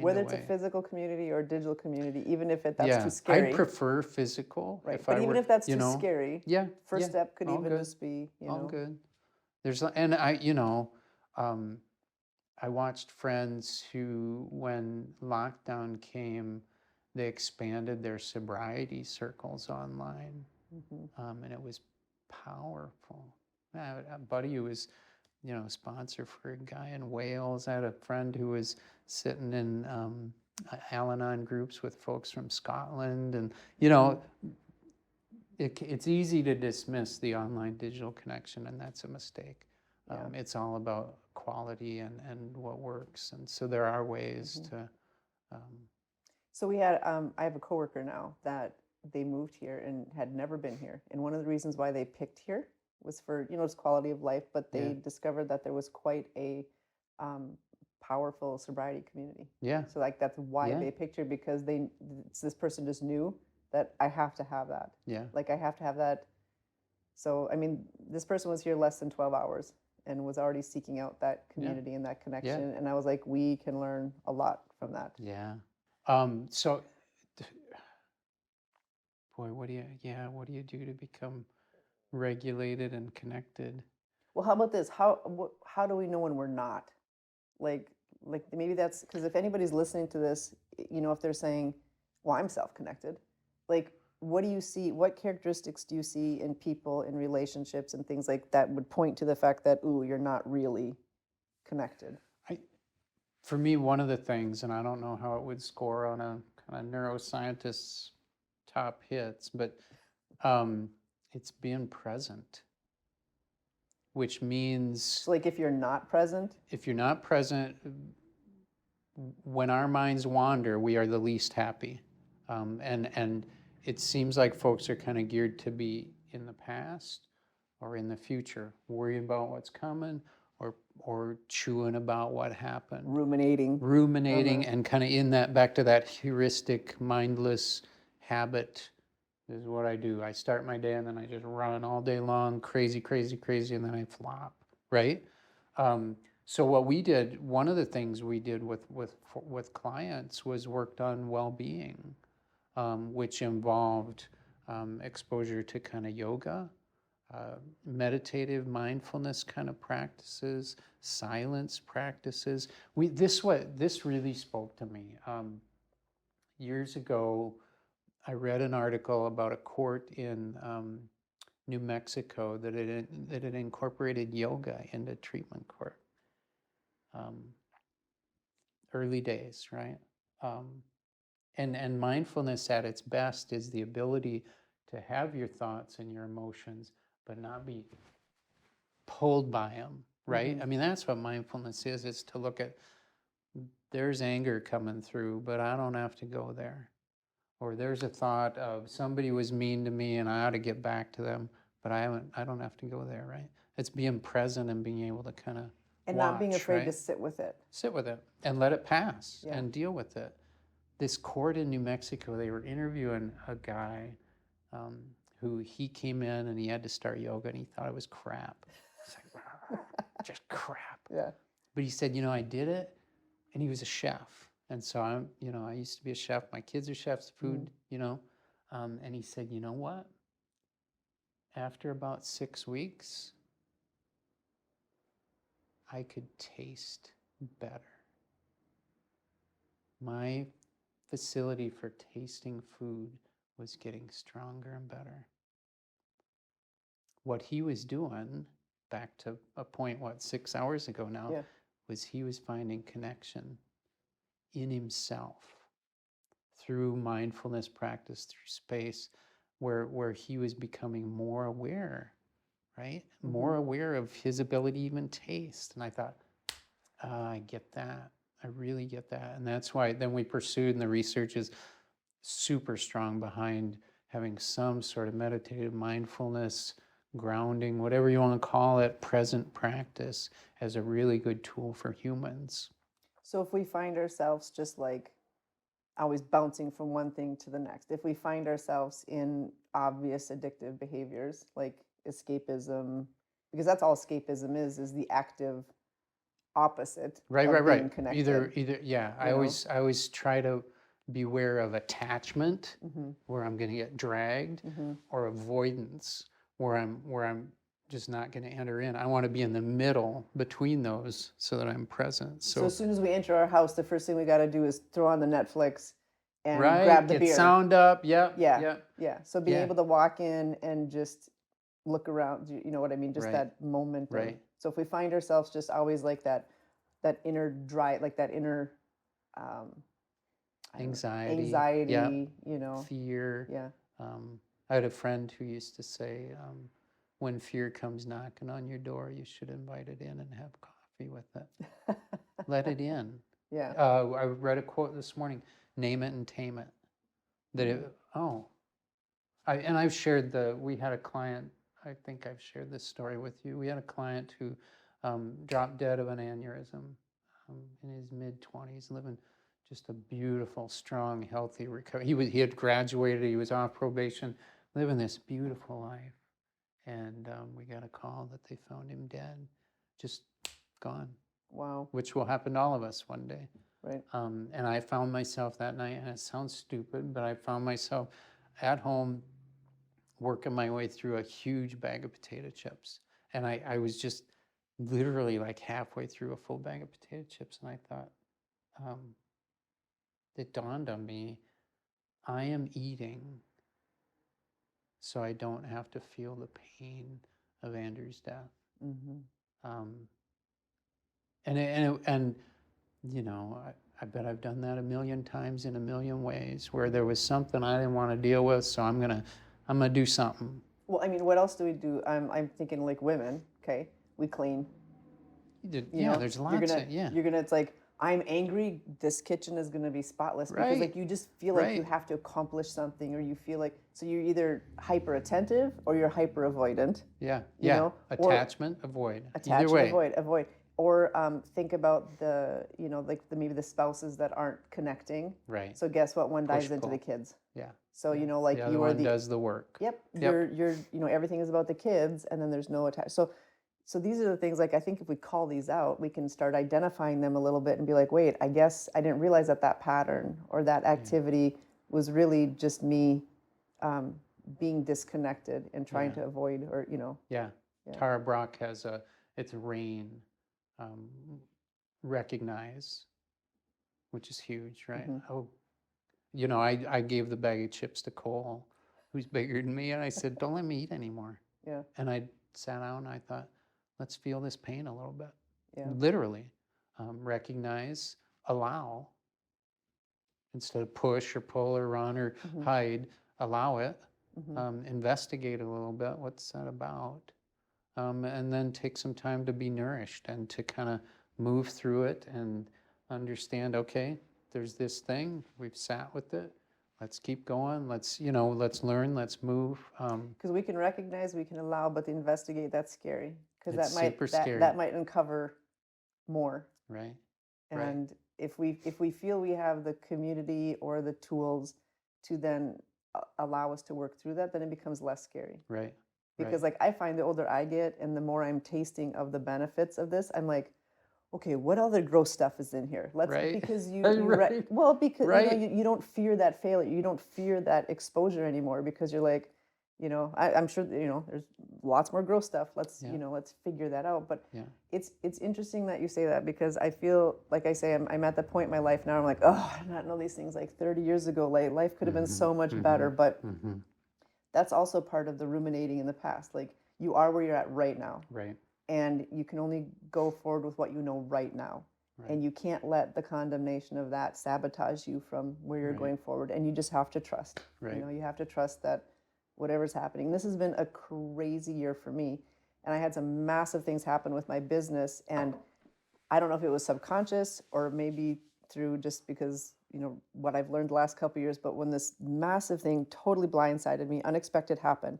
Speaker 1: Whether it's a
Speaker 2: way.
Speaker 1: physical community or digital community, even if that's
Speaker 2: Yeah,
Speaker 1: too scary.
Speaker 2: I'd prefer physical.
Speaker 1: Right,
Speaker 2: If
Speaker 1: but
Speaker 2: I
Speaker 1: even
Speaker 2: were,
Speaker 1: if that's too scary,
Speaker 2: yeah,
Speaker 1: first
Speaker 2: yeah,
Speaker 1: step could
Speaker 2: all
Speaker 1: even
Speaker 2: good.
Speaker 1: just be,
Speaker 2: All good. And I watched friends who, when lockdown came, they expanded their sobriety circles online, and it was powerful. I had a buddy who was, a sponsor for a guy in Wales. I had a friend who was sitting in Al-Anon groups with folks from Scotland, and it's easy to dismiss the online digital connection, and that's a mistake. It's all about quality and what works, and so there are ways to.
Speaker 1: So we had, I have a coworker now that they moved here and had never been here, and one of the reasons why they picked here was for just quality of life, but they discovered that there was quite a powerful sobriety community.
Speaker 2: Yeah.
Speaker 1: So like that's why they picked here, because this person just knew that I have to have that.
Speaker 2: Yeah.
Speaker 1: Like I have to have that. So I mean, this person was here less than 12 hours and was already seeking out that community and that connection. And I was like, we can learn a lot from that.
Speaker 2: Yeah. So, boy, what do you do to become regulated and connected?
Speaker 1: Well, how about this? How do we know when we're not? Like like maybe that's because if anybody's listening to this, if they're saying, "Well, I'm self-connected," like what do you see? What characteristics do you see in people, in relationships, and things like that would point to the fact that ooh, you're not really connected?
Speaker 2: I, for me, one of the things, and I don't know how it would score on a kind of neuroscientist's top hits, but it's being present, which means
Speaker 1: So, like if you're not present,
Speaker 2: if you're not present, when our minds wander, we are the least happy. And it seems like folks are kind of geared to be in the past or in the future, worrying about what's coming or chewing about what happened.
Speaker 1: ruminating,
Speaker 2: And kind of in that, back to that heuristic, mindless habit is what I do. I start my day and then I just run all day long, crazy, crazy, crazy, and then I flop, right? So what we did, one of the things we did with clients was worked on well-being, which involved exposure to kind of yoga, meditative mindfulness kind of practices, silence practices. This really spoke to me. Years ago, I read an article about a court in New Mexico that had incorporated yoga into treatment court. Early days, right? And mindfulness at its best is the ability to have your thoughts and your emotions, but not be pulled by them, right? I mean, that's what mindfulness is. It's to look at, there's anger coming through, but I don't have to go there. Or there's a thought of somebody was mean to me and I ought to get back to them, but I don't have to go there, right? It's being present and being able to kind of
Speaker 1: and
Speaker 2: watch,
Speaker 1: not being afraid
Speaker 2: right?
Speaker 1: to sit with it.
Speaker 2: Sit with it and let it pass
Speaker 1: Yeah.
Speaker 2: and deal with it. This court in New Mexico, they were interviewing a guy who he came in and he had to start yoga and he thought it was crap. He's like, just crap.
Speaker 1: Yeah.
Speaker 2: But he said, I did it, and he was a chef. And so I used to be a chef. My kids are chefs, food, and he said, you know what? After about 6 weeks, I could taste better. My facility for tasting food was getting stronger and better. What he was doing, back to a point, 6 hours ago now,
Speaker 1: Yeah.
Speaker 2: was he was finding connection in himself through mindfulness practice, through space, where he was becoming more aware, right? More aware of his ability to even taste. And I thought, I get that. I really get that. And that's why then we pursued, and the research is super strong behind having some sort of meditative mindfulness, grounding, whatever you want to call it, present practice as a really good tool for humans.
Speaker 1: So if we find ourselves just like always bouncing from one thing to the next, if we find ourselves in obvious addictive behaviors like escapism, because that's all escapism is the active opposite
Speaker 2: Right,
Speaker 1: of
Speaker 2: right,
Speaker 1: being
Speaker 2: right.
Speaker 1: connected.
Speaker 2: Either, yeah. I
Speaker 1: know?
Speaker 2: always try to beware of attachment, where I'm going to get dragged, or avoidance, where I'm just not going to enter in. I want to be in the middle between those so that I'm present.
Speaker 1: So as soon as we enter our house, the first thing we got to do is throw on the Netflix and grab the
Speaker 2: get
Speaker 1: beer.
Speaker 2: sound up. Yep.
Speaker 1: Yeah.
Speaker 2: Yep.
Speaker 1: Yeah. So being
Speaker 2: Yeah.
Speaker 1: able to walk in and just look around, you know what I mean? Just
Speaker 2: Right.
Speaker 1: that moment.
Speaker 2: Right.
Speaker 1: So if we find ourselves just always like that inner drive, like that inner
Speaker 2: Anxiety.
Speaker 1: Yep.
Speaker 2: Fear.
Speaker 1: Yeah.
Speaker 2: I had a friend who used to say, when fear comes knocking on your door, you should invite it in and have coffee with it. Let it in.
Speaker 1: Yeah.
Speaker 2: I read a quote this morning, name it and tame it. I've shared we had a client, I think I've shared this story with you. We had a client who dropped dead of an aneurysm in his mid-20s, living just a beautiful, strong, healthy recovery. He had graduated, he was off probation, living this beautiful life. And we got a call that they found him dead, just gone.
Speaker 1: Wow.
Speaker 2: Which will happen to all of us one day.
Speaker 1: Right.
Speaker 2: And I found myself that night, and it sounds stupid, but I found myself at home working my way through a huge bag of potato chips. And I was just literally like halfway through a full bag of potato chips, and I thought, it dawned on me, I am eating so I don't have to feel the pain of Andrew's death. Um, and you know, I bet I've done that a million times in a million ways, where there was something I didn't want to deal with, so I'm gonna do something.
Speaker 1: Well, I mean, what else do we do? I'm thinking like women. Okay, we clean.
Speaker 2: Yeah, there's lots of, yeah.
Speaker 1: You're gonna. It's like, I'm angry. This kitchen is gonna be spotless because
Speaker 2: Right.
Speaker 1: like you just feel like you
Speaker 2: Right.
Speaker 1: have to accomplish something, or you feel like, so you're either hyper attentive or you're hyper avoidant.
Speaker 2: Yeah.
Speaker 1: You
Speaker 2: Yeah.
Speaker 1: know, or
Speaker 2: Attachment, avoid. Either
Speaker 1: attach and
Speaker 2: way.
Speaker 1: avoid. Or think about the, you know, like maybe the spouses that aren't connecting.
Speaker 2: Right.
Speaker 1: So guess what? One dives
Speaker 2: Push,
Speaker 1: into the
Speaker 2: pull.
Speaker 1: kids.
Speaker 2: Yeah.
Speaker 1: So
Speaker 2: Yeah.
Speaker 1: you know, like
Speaker 2: The other
Speaker 1: you are
Speaker 2: one
Speaker 1: the
Speaker 2: does the work.
Speaker 1: Yep.
Speaker 2: Yep.
Speaker 1: You're you know, everything is about the kids, and then there's no attach. So these are the things, like, I think if we call these out, we can start identifying them a little bit and be like, wait, I guess I didn't realize that that pattern or that activity was really just me being disconnected and trying to avoid, or, you know.
Speaker 2: Yeah. Tara Brach has it's rain, um, recognize, which is huge, right? Oh, you know, I gave the bag of chips to Cole, who's bigger than me, and I said, don't let me eat anymore.
Speaker 1: Yeah.
Speaker 2: And I sat down and I thought, let's feel this pain a little bit.
Speaker 1: Yeah.
Speaker 2: Literally, recognize, allow, instead of push or pull or run or hide, allow it, investigate a little bit, what's that about? And then take some time to be nourished and to kind of move through it and understand, okay, there's this thing, we've sat with it, let's keep going, let's, you know, let's learn, let's move.
Speaker 1: Because we can recognize, we can allow, but the investigate, that's scary. Because
Speaker 2: It's super scary.
Speaker 1: that might uncover more.
Speaker 2: Right.
Speaker 1: And if we feel we have the community or the tools to then allow us to work through that, then it becomes less scary.
Speaker 2: Right.
Speaker 1: Because like, I find the older I get and the more I'm tasting of the benefits of this, I'm like, okay, what other gross stuff is in here? Let's because you well, because you know, you don't fear that failure, you don't fear that exposure anymore, because you're like, you know, I'm sure, you know, there's lots more gross stuff. Let's you know, let's figure that out. But it's interesting that you say that, because I feel like, I say, I'm at the point in my life now, I'm like, oh, I did not know these things like 30 years ago. Like, life could have been so much better. But that's also part of the ruminating in the past. Like, you are where you're at right now.
Speaker 2: Right.
Speaker 1: And you can only go forward with what you know right now. And you can't let the condemnation of that sabotage you from where you're going forward. And you just have to trust. You know, you have to trust that whatever's happening. This has been a crazy year for me. And I had some massive things happen with my business. And I don't know if it was subconscious or maybe through just because, you know, what I've learned the last couple of years. But when this massive thing totally blindsided me, unexpected happened,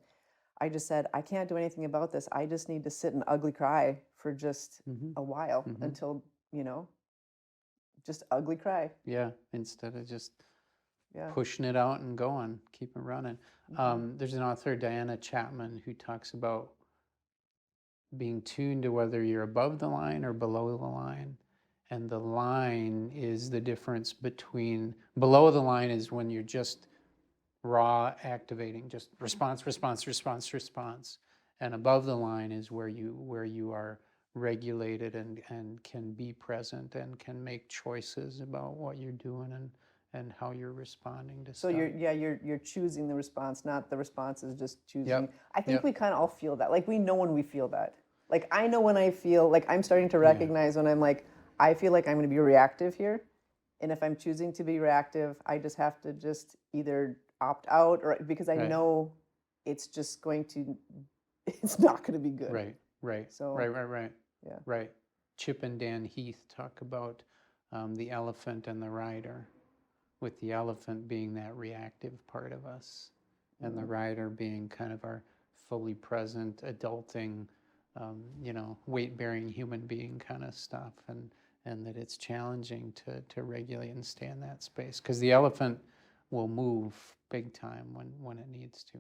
Speaker 1: I just said, I can't do anything about this. I just need to sit and ugly cry for just a while until, you know, just ugly cry.
Speaker 2: Yeah, instead of just pushing it out and going, keep it running. There's an author, Diana Chapman, who talks about being tuned to whether you're above the line or below the line. And the line is the difference between, below the line is when you're just raw activating, just response, response, response, response. And above the line is where you are regulated and can be present and can make choices about what you're doing and how you're responding to
Speaker 1: So
Speaker 2: stuff.
Speaker 1: you're choosing the response, not the response is just choosing.
Speaker 2: Yep.
Speaker 1: I think we kind of all feel that. Like, we know when we feel that. Like, I know when I feel like I'm starting to recognize when I'm like, I feel like I'm going to be reactive here. And if I'm choosing to be reactive, I just have to just either opt out, or because I know it's just going to, it's not going to be good.
Speaker 2: Right.
Speaker 1: So
Speaker 2: Right. Chip and Dan Heath talk about the elephant and the rider, with the elephant being that reactive part of us, and the rider being kind of our fully present, adulting, you know, weight-bearing human being kind of stuff, and that it's challenging to regulate and stay in that space, because the elephant will move big time when it needs to.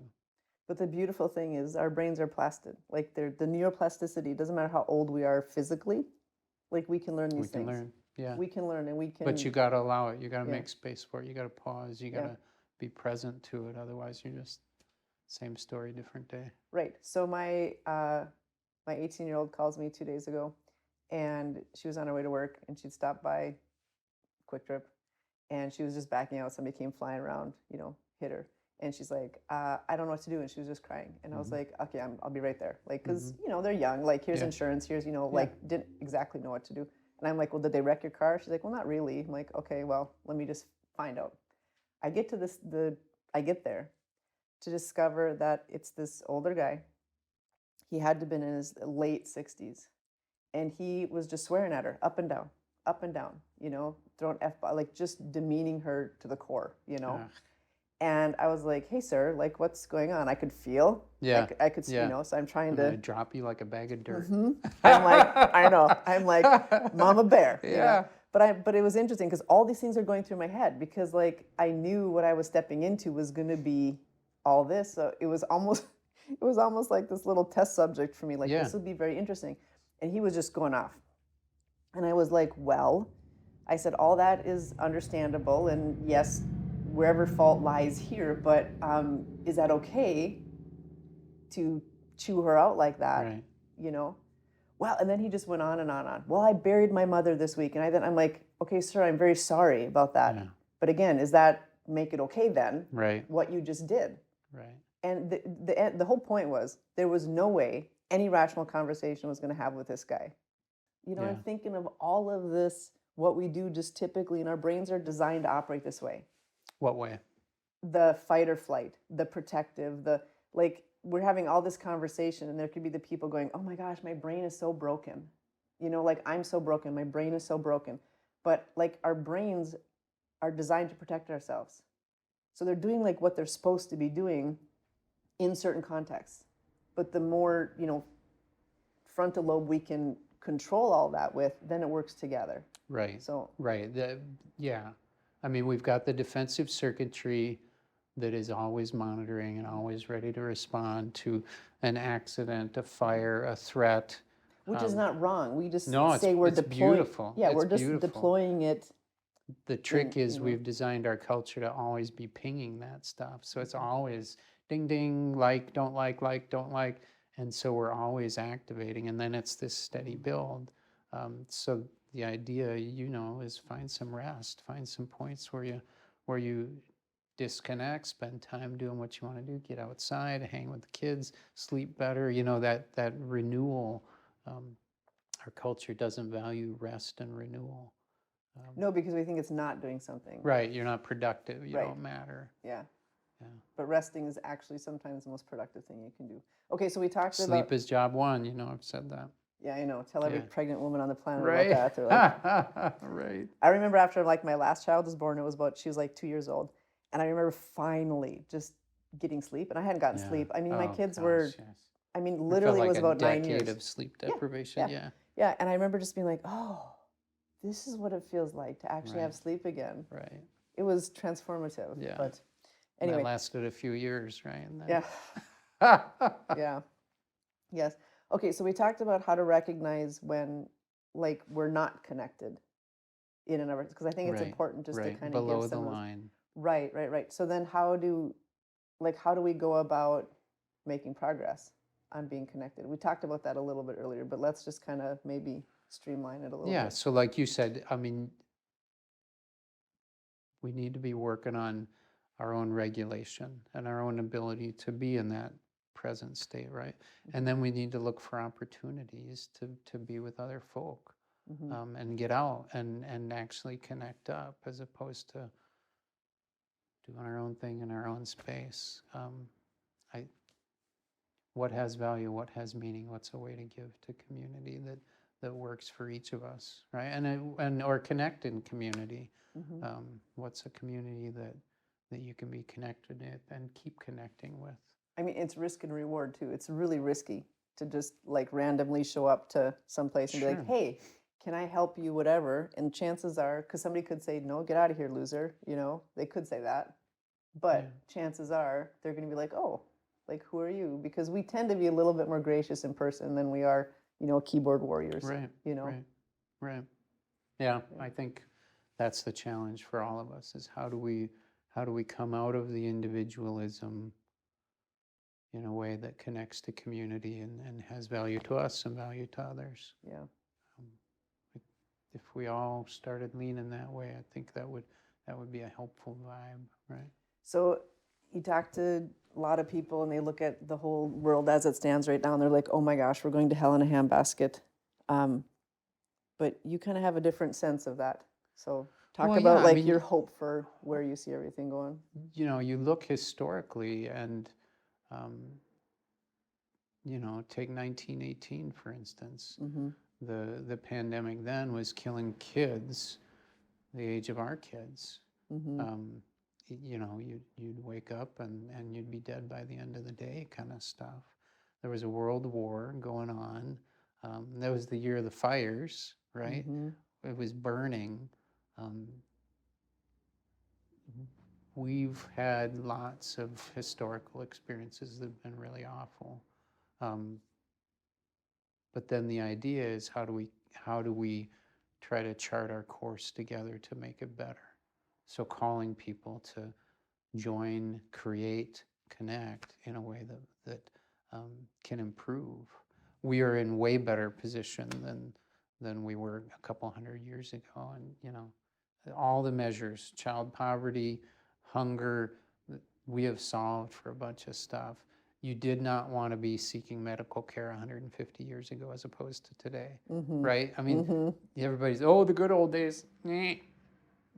Speaker 1: But the beautiful thing is, our brains are plastic. Like, the neuroplasticity, doesn't matter how old we are physically, like, we can learn these things.
Speaker 2: We can learn, yeah.
Speaker 1: We can learn, and we can.
Speaker 2: But you got to allow it. You got to make space for it. You got to pause. You got to be present to it. Otherwise, you're just same story, different day.
Speaker 1: Right. So my my 18-year-old calls me 2 days ago, and she was on her way to work, and she'd stopped by Quick Trip, and she was just backing out. Somebody came flying around, hit her. And she's like, I don't know what to do. And she was just crying. And I was like, okay, I'll be right there. Like, because, they're young. Like, here's insurance. Here's, like, didn't exactly know what to do. And I'm like, well, did they wreck your car? She's like, well, not really. I'm like, okay, well, let me just find out. I get there to discover that it's this older guy. He had to have been in his late 60s. And he was just swearing at her up and down, throwing like just demeaning her to the core,
Speaker 2: Ugh.
Speaker 1: And I was like, hey, sir, like, what's going on? I could feel.
Speaker 2: Yeah.
Speaker 1: I could see,
Speaker 2: Yeah.
Speaker 1: so I'm trying
Speaker 2: I'm
Speaker 1: to
Speaker 2: gonna drop you like a bag of dirt.
Speaker 1: I'm like, I know. I'm like, Mama Bear.
Speaker 2: Yeah.
Speaker 1: But it was interesting because all these things are going through my head because like I knew what I was stepping into was going to be all this. So it was almost like this little test subject for me. Like
Speaker 2: Yeah.
Speaker 1: this would be very interesting. And he was just going off. And I was like, well, I said, all that is understandable. And yes, wherever fault lies here, but is that okay to chew her out like that?
Speaker 2: Right.
Speaker 1: Well, and then he just went on and on and on. Well, I buried my mother this week. And I'm like, okay, sir, I'm very sorry about that.
Speaker 2: Yeah.
Speaker 1: But again, is that make it okay then?
Speaker 2: Right.
Speaker 1: What you just did.
Speaker 2: Right.
Speaker 1: And the whole point was there was no way any rational conversation was going to have with this guy.
Speaker 2: Yeah.
Speaker 1: I'm thinking of all of this, what we do just typically, and our brains are designed to operate this way.
Speaker 2: What way?
Speaker 1: The fight or flight, the protective, we're having all this conversation and there could be the people going, oh my gosh, my brain is so broken. Like I'm so broken, my brain is so broken. But like our brains are designed to protect ourselves. So they're doing like what they're supposed to be doing in certain contexts. But the more, frontal lobe we can control all that with, then it works together.
Speaker 2: Right.
Speaker 1: So
Speaker 2: right. Yeah. I mean, we've got the defensive circuitry that is always monitoring and always ready to respond to an accident, a fire, a threat.
Speaker 1: Which is not wrong. We just
Speaker 2: No,
Speaker 1: say we're
Speaker 2: it's
Speaker 1: deploying.
Speaker 2: beautiful.
Speaker 1: Yeah,
Speaker 2: It's
Speaker 1: we're just
Speaker 2: beautiful.
Speaker 1: deploying it.
Speaker 2: The trick is we've designed our culture to always be pinging that stuff. So it's always ding, ding, like, don't like, don't like. And so we're always activating. And then it's this steady build. So the idea, is find some rest, find some points where you disconnect, spend time doing what you want to do, get outside, hang with the kids, sleep better, that renewal. Our culture doesn't value rest and renewal.
Speaker 1: No, because we think it's not doing something.
Speaker 2: Right, you're not productive, you
Speaker 1: Right.
Speaker 2: don't matter.
Speaker 1: Yeah.
Speaker 2: Yeah.
Speaker 1: But resting is actually sometimes the most productive thing you can do. Okay, so we talked
Speaker 2: Sleep
Speaker 1: about.
Speaker 2: is job one, I've said that.
Speaker 1: Yeah, I know. Tell every
Speaker 2: Yeah.
Speaker 1: pregnant woman on the planet
Speaker 2: Right.
Speaker 1: about that. They're like,
Speaker 2: Right.
Speaker 1: I remember after like my last child was born, she was like 2 years old. And I remember finally just getting sleep. And I hadn't gotten
Speaker 2: Yeah.
Speaker 1: sleep. I mean, my
Speaker 2: Oh,
Speaker 1: kids
Speaker 2: gosh,
Speaker 1: were,
Speaker 2: yes.
Speaker 1: I mean,
Speaker 2: It felt
Speaker 1: literally it
Speaker 2: like
Speaker 1: was
Speaker 2: a
Speaker 1: about 9
Speaker 2: decade
Speaker 1: years.
Speaker 2: of sleep deprivation.
Speaker 1: yeah. Yeah, and I remember just being like, oh, this is what it feels like to actually have
Speaker 2: Right.
Speaker 1: sleep again.
Speaker 2: Right.
Speaker 1: It was transformative.
Speaker 2: Yeah.
Speaker 1: But
Speaker 2: Anyway.
Speaker 1: anyway.
Speaker 2: That lasted a few years, right? And then...
Speaker 1: Yeah. Yeah. Yes. Okay, so we talked about how to recognize when like we're not connected in and of because I think it's
Speaker 2: Right,
Speaker 1: important just to
Speaker 2: right.
Speaker 1: kind of
Speaker 2: Below
Speaker 1: give
Speaker 2: the
Speaker 1: some of
Speaker 2: line.
Speaker 1: Right. So then how do we go about making progress on being connected? We talked about that a little bit earlier, but let's just kind of maybe streamline it a little
Speaker 2: Yeah,
Speaker 1: bit.
Speaker 2: so like you said, I mean, we need to be working on our own regulation and our own ability to be in that present state, right? And then we need to look for opportunities to be with other folk and get out and actually connect up as opposed to doing our own thing in our own space. What has value, what has meaning, what's a way to give to community that works for each of us, right? And or connect in community. What's a community that you can be connected with and keep connecting with?
Speaker 1: I mean, it's risk and reward too. It's really risky to just like randomly show up to someplace and be like, hey, can I help you, whatever? And chances are, because somebody could say, no, get out of here, loser. They could say that. But chances are they're going to be like, oh, like, who are you? Because we tend to be a little bit more gracious in person than we are, keyboard warriors.
Speaker 2: Right, right. Yeah, I think that's the challenge for all of us is how do we come out of the individualism in a way that connects to community and has value to us and value to others.
Speaker 1: Yeah.
Speaker 2: Um, if we all started leaning that way, I think that would be a helpful vibe, right?
Speaker 1: So you talk to a lot of people and they look at the whole world as it stands right now and they're like, oh my gosh, we're going to hell in a handbasket. But you kind of have a different sense of that. So talk
Speaker 2: Well,
Speaker 1: about
Speaker 2: yeah, I
Speaker 1: like
Speaker 2: mean,
Speaker 1: your hope for where you see everything going.
Speaker 2: you know, you look historically and, you know, take 1918, for instance.
Speaker 1: Mm-hmm.
Speaker 2: The pandemic then was killing kids the age of our kids.
Speaker 1: Mm-hmm.
Speaker 2: You know, you'd wake up and you'd be dead by the end of the day, kind of stuff. There was a world war going on. That was the year of the fires, right?
Speaker 1: Mm-hmm.
Speaker 2: It was burning. Um, we've had lots of historical experiences that have been really awful. But then the idea is how do we try to chart our course together to make it better? So calling people to join, create, connect in a way that can improve. We are in way better position than we were a couple hundred years ago, and you know, all the measures, child poverty, hunger, we have solved for a bunch of stuff. You did not want to be seeking medical care 150 years ago as opposed to today,
Speaker 1: Mm-hmm.
Speaker 2: right? I mean,
Speaker 1: Mm-hmm.
Speaker 2: everybody's, oh, the good old days.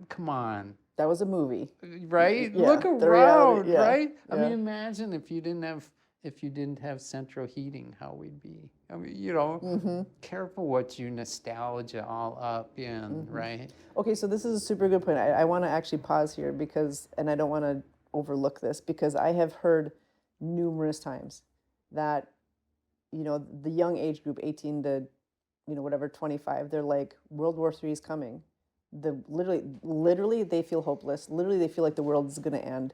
Speaker 2: Come on,
Speaker 1: That was a movie.
Speaker 2: right?
Speaker 1: Yeah,
Speaker 2: Look
Speaker 1: the reality.
Speaker 2: around,
Speaker 1: Yeah.
Speaker 2: right? I
Speaker 1: Yeah.
Speaker 2: mean, imagine if you didn't have central heating, how we'd be. I mean, you know,
Speaker 1: Mm-hmm.
Speaker 2: careful what you nostalgia all up in, right?
Speaker 1: Okay, so this is a super good point. I want to actually pause here because, and I don't want to overlook this because I have heard numerous times that, you know, the young age group, 18 to, you know, whatever, 25, they're like, World War III is coming. Literally, they feel hopeless. Literally, they feel like the world is going to end.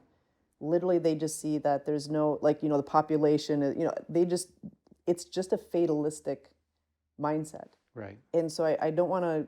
Speaker 1: Literally, they just see that there's no, like, you know, the population, you know, it's just a fatalistic mindset.
Speaker 2: Right.
Speaker 1: And so I don't want to,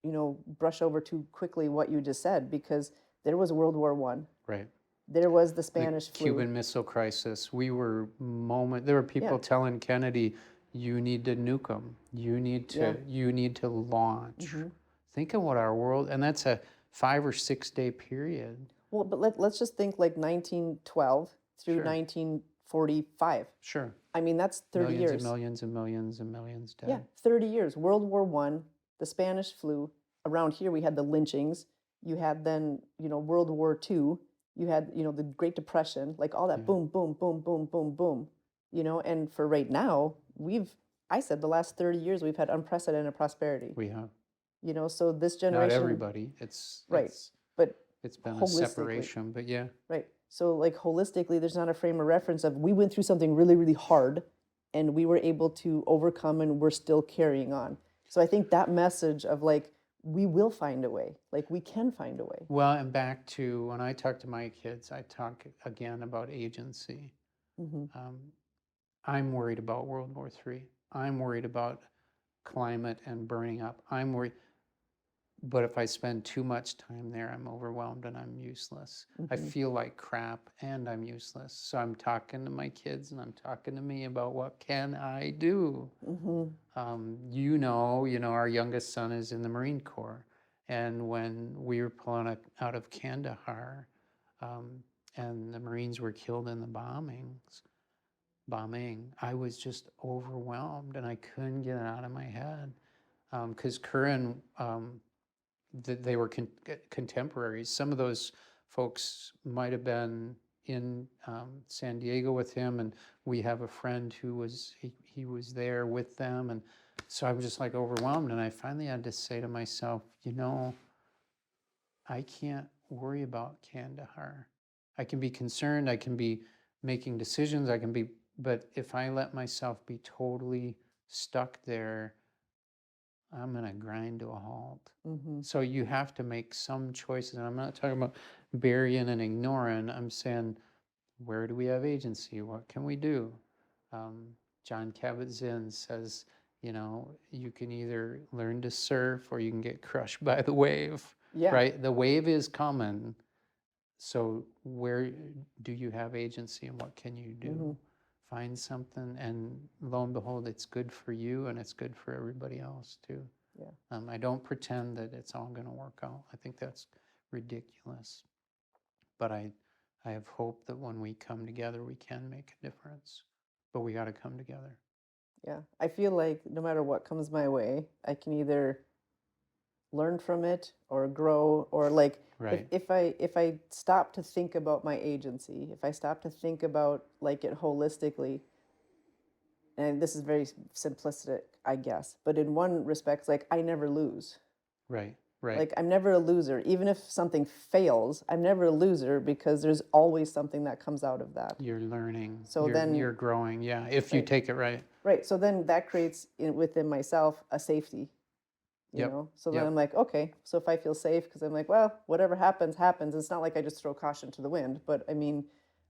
Speaker 1: you know, brush over too quickly what you just said because there was World War One.
Speaker 2: Right.
Speaker 1: There was the
Speaker 2: The
Speaker 1: Spanish flu.
Speaker 2: Cuban Missile Crisis. There were people
Speaker 1: Yeah.
Speaker 2: telling Kennedy, you need to nuke them. You need to launch.
Speaker 1: Mm-hmm.
Speaker 2: Think of what our world, and that's a 5 or 6 day period.
Speaker 1: Well, but let's just think like 1912 through
Speaker 2: Sure.
Speaker 1: 1945.
Speaker 2: Sure.
Speaker 1: I mean, that's 30
Speaker 2: Millions
Speaker 1: years.
Speaker 2: and millions and millions and millions dead.
Speaker 1: Yeah, 30 years. World War One, the Spanish flu. Around here, we had the lynchings. You had then, you know, World War Two. You had, you know, the Great Depression, like all that
Speaker 2: Yeah.
Speaker 1: boom, boom, boom, boom, boom, boom. You know, and for right now, I said the last 30 years, we've had unprecedented prosperity.
Speaker 2: We have.
Speaker 1: You know, so this
Speaker 2: Not
Speaker 1: generation.
Speaker 2: everybody.
Speaker 1: Right. But
Speaker 2: It's been a
Speaker 1: holistically.
Speaker 2: separation, but yeah.
Speaker 1: Right. So like holistically, there's not a frame of reference of we went through something really, really hard and we were able to overcome and we're still carrying on. So I think that message of like, we will find a way, like we can find a way.
Speaker 2: Well, and back to when I talk to my kids, I talk again about agency.
Speaker 1: Mm-hmm.
Speaker 2: I'm worried about World War III. I'm worried about climate and burning up. I'm worried. But if I spend too much time there, I'm overwhelmed and I'm useless. I feel like crap and I'm useless. So I'm talking to my kids and I'm talking to me about what can I do. You know, our youngest son is in the Marine Corps. And when we were pulling out of Kandahar and the Marines were killed in the bombing, I was just overwhelmed and I couldn't get it out of my head. Because Curran, they were contemporaries. Some of those folks might have been in San Diego with him, and we have a friend who was he was there with them, and so I was just like overwhelmed. And I finally had to say to myself, you know, I can't worry about Kandahar. I can be concerned. I can be making decisions. But if I let myself be totally stuck there, I'm going to grind to a halt. So you have to make some choices. And I'm not talking about burying and ignoring. I'm saying, where do we have agency? What can we do? John Kabat-Zinn says, you know, you can either learn to surf or you can get crushed by the wave.
Speaker 1: Yeah.
Speaker 2: Right? The wave is coming. So where do you have agency and what can you do?
Speaker 1: Mm-hmm.
Speaker 2: Find something, and lo and behold, it's good for you and it's good for everybody else too.
Speaker 1: Yeah.
Speaker 2: I don't pretend that it's all going to work out. I think that's ridiculous. But I have hope that when we come together, we can make a difference. But we got to come together.
Speaker 1: Yeah. I feel like no matter what comes my way, I can either learn from it or grow, or like
Speaker 2: Right.
Speaker 1: if I stop to think about my agency, if I stop to think about like it holistically, and this is very simplistic, I guess, but in one respect, like I never lose.
Speaker 2: Right. Right.
Speaker 1: Like I'm never a loser. Even if something fails, I'm never a loser because there's always something that comes out of that.
Speaker 2: You're learning.
Speaker 1: So then,
Speaker 2: you're growing. Yeah. If you
Speaker 1: right,
Speaker 2: take it right.
Speaker 1: right. So then that creates within myself a safety, you
Speaker 2: Yep.
Speaker 1: know? So then
Speaker 2: Yep.
Speaker 1: I'm like, okay, so if I feel safe, because I'm like, well, whatever happens, happens. It's not like I just throw caution to the wind, but I mean,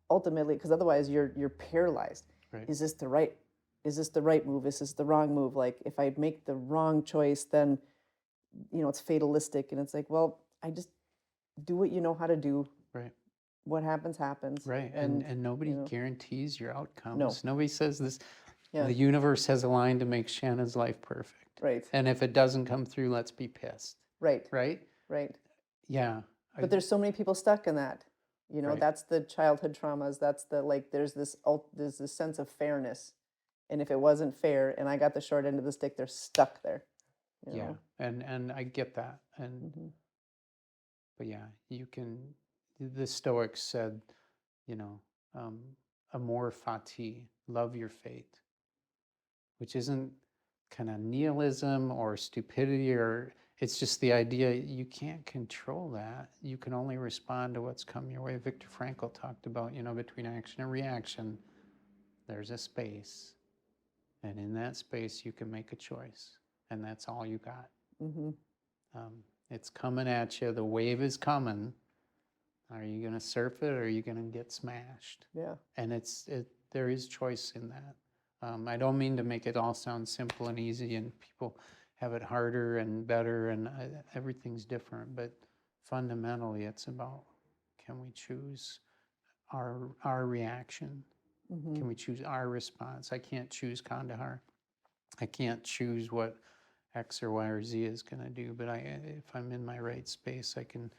Speaker 1: ultimately, because otherwise you're paralyzed.
Speaker 2: Right.
Speaker 1: Is this the right move? Is this the wrong move? Like if I make the wrong choice, then it's fatalistic, and it's like, well, I just do what you know how to do.
Speaker 2: Right.
Speaker 1: What happens, happens.
Speaker 2: Right. And nobody guarantees your outcomes.
Speaker 1: No.
Speaker 2: Nobody says this.
Speaker 1: Yeah.
Speaker 2: The universe has aligned to make Shanna's life perfect.
Speaker 1: Right.
Speaker 2: And if it doesn't come through, let's be pissed.
Speaker 1: Right.
Speaker 2: Right?
Speaker 1: Right.
Speaker 2: Yeah.
Speaker 1: But there's so many people stuck in that.
Speaker 2: Right.
Speaker 1: That's the childhood traumas. That's the like. There's this sense of fairness, and if it wasn't fair, and I got the short end of the stick, they're stuck there.
Speaker 2: Yeah. And I get that. And but yeah, you can. The Stoics said, amor fati, love your fate, which isn't kind of nihilism or stupidity, or it's just the idea you can't control that. You can only respond to what's come your way. Viktor Frankl talked about, between action and reaction, there's a space. And in that space, you can make a choice. And that's all you got. It's coming at you. The wave is coming. Are you going to surf it, or are you going to get smashed?
Speaker 1: Yeah.
Speaker 2: And there is choice in that. I don't mean to make it all sound simple and easy, and people have it harder and better, and everything's different. But fundamentally, it's about, can we choose our reaction? Can we choose our response? I can't choose Kandahar. I can't choose what X or Y or Z is going to do. But if I'm in my right space, I can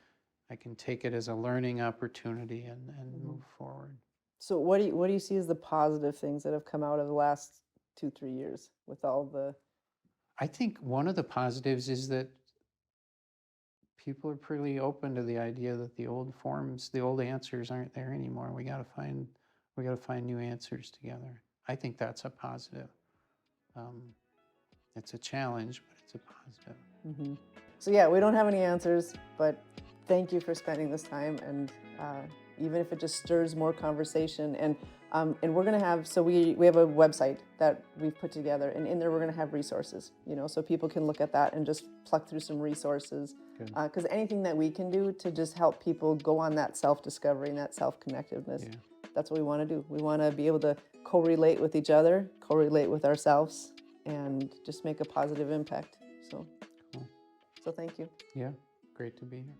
Speaker 2: take it as a learning opportunity and move forward.
Speaker 1: So what do you see as the positive things that have come out of the last 2-3 years with all the?
Speaker 2: I think one of the positives is that people are pretty open to the idea that the old forms, the old answers aren't there anymore. We got to find new answers together. I think that's a positive. It's a challenge, but it's a positive.
Speaker 1: So yeah, we don't have any answers, but thank you for spending this time, and even if it just stirs more conversation, and we're gonna have, so we have a website that we've put together, and in there we're gonna have resources, so people can look at that and just pluck through some resources, because anything that we can do to just help people go on that self-discovery and that self-connectiveness, that's what we want to do. We want to be able to co-relate with each other, co-relate with ourselves, and just make a positive impact. So thank you.
Speaker 2: Yeah, great to be here.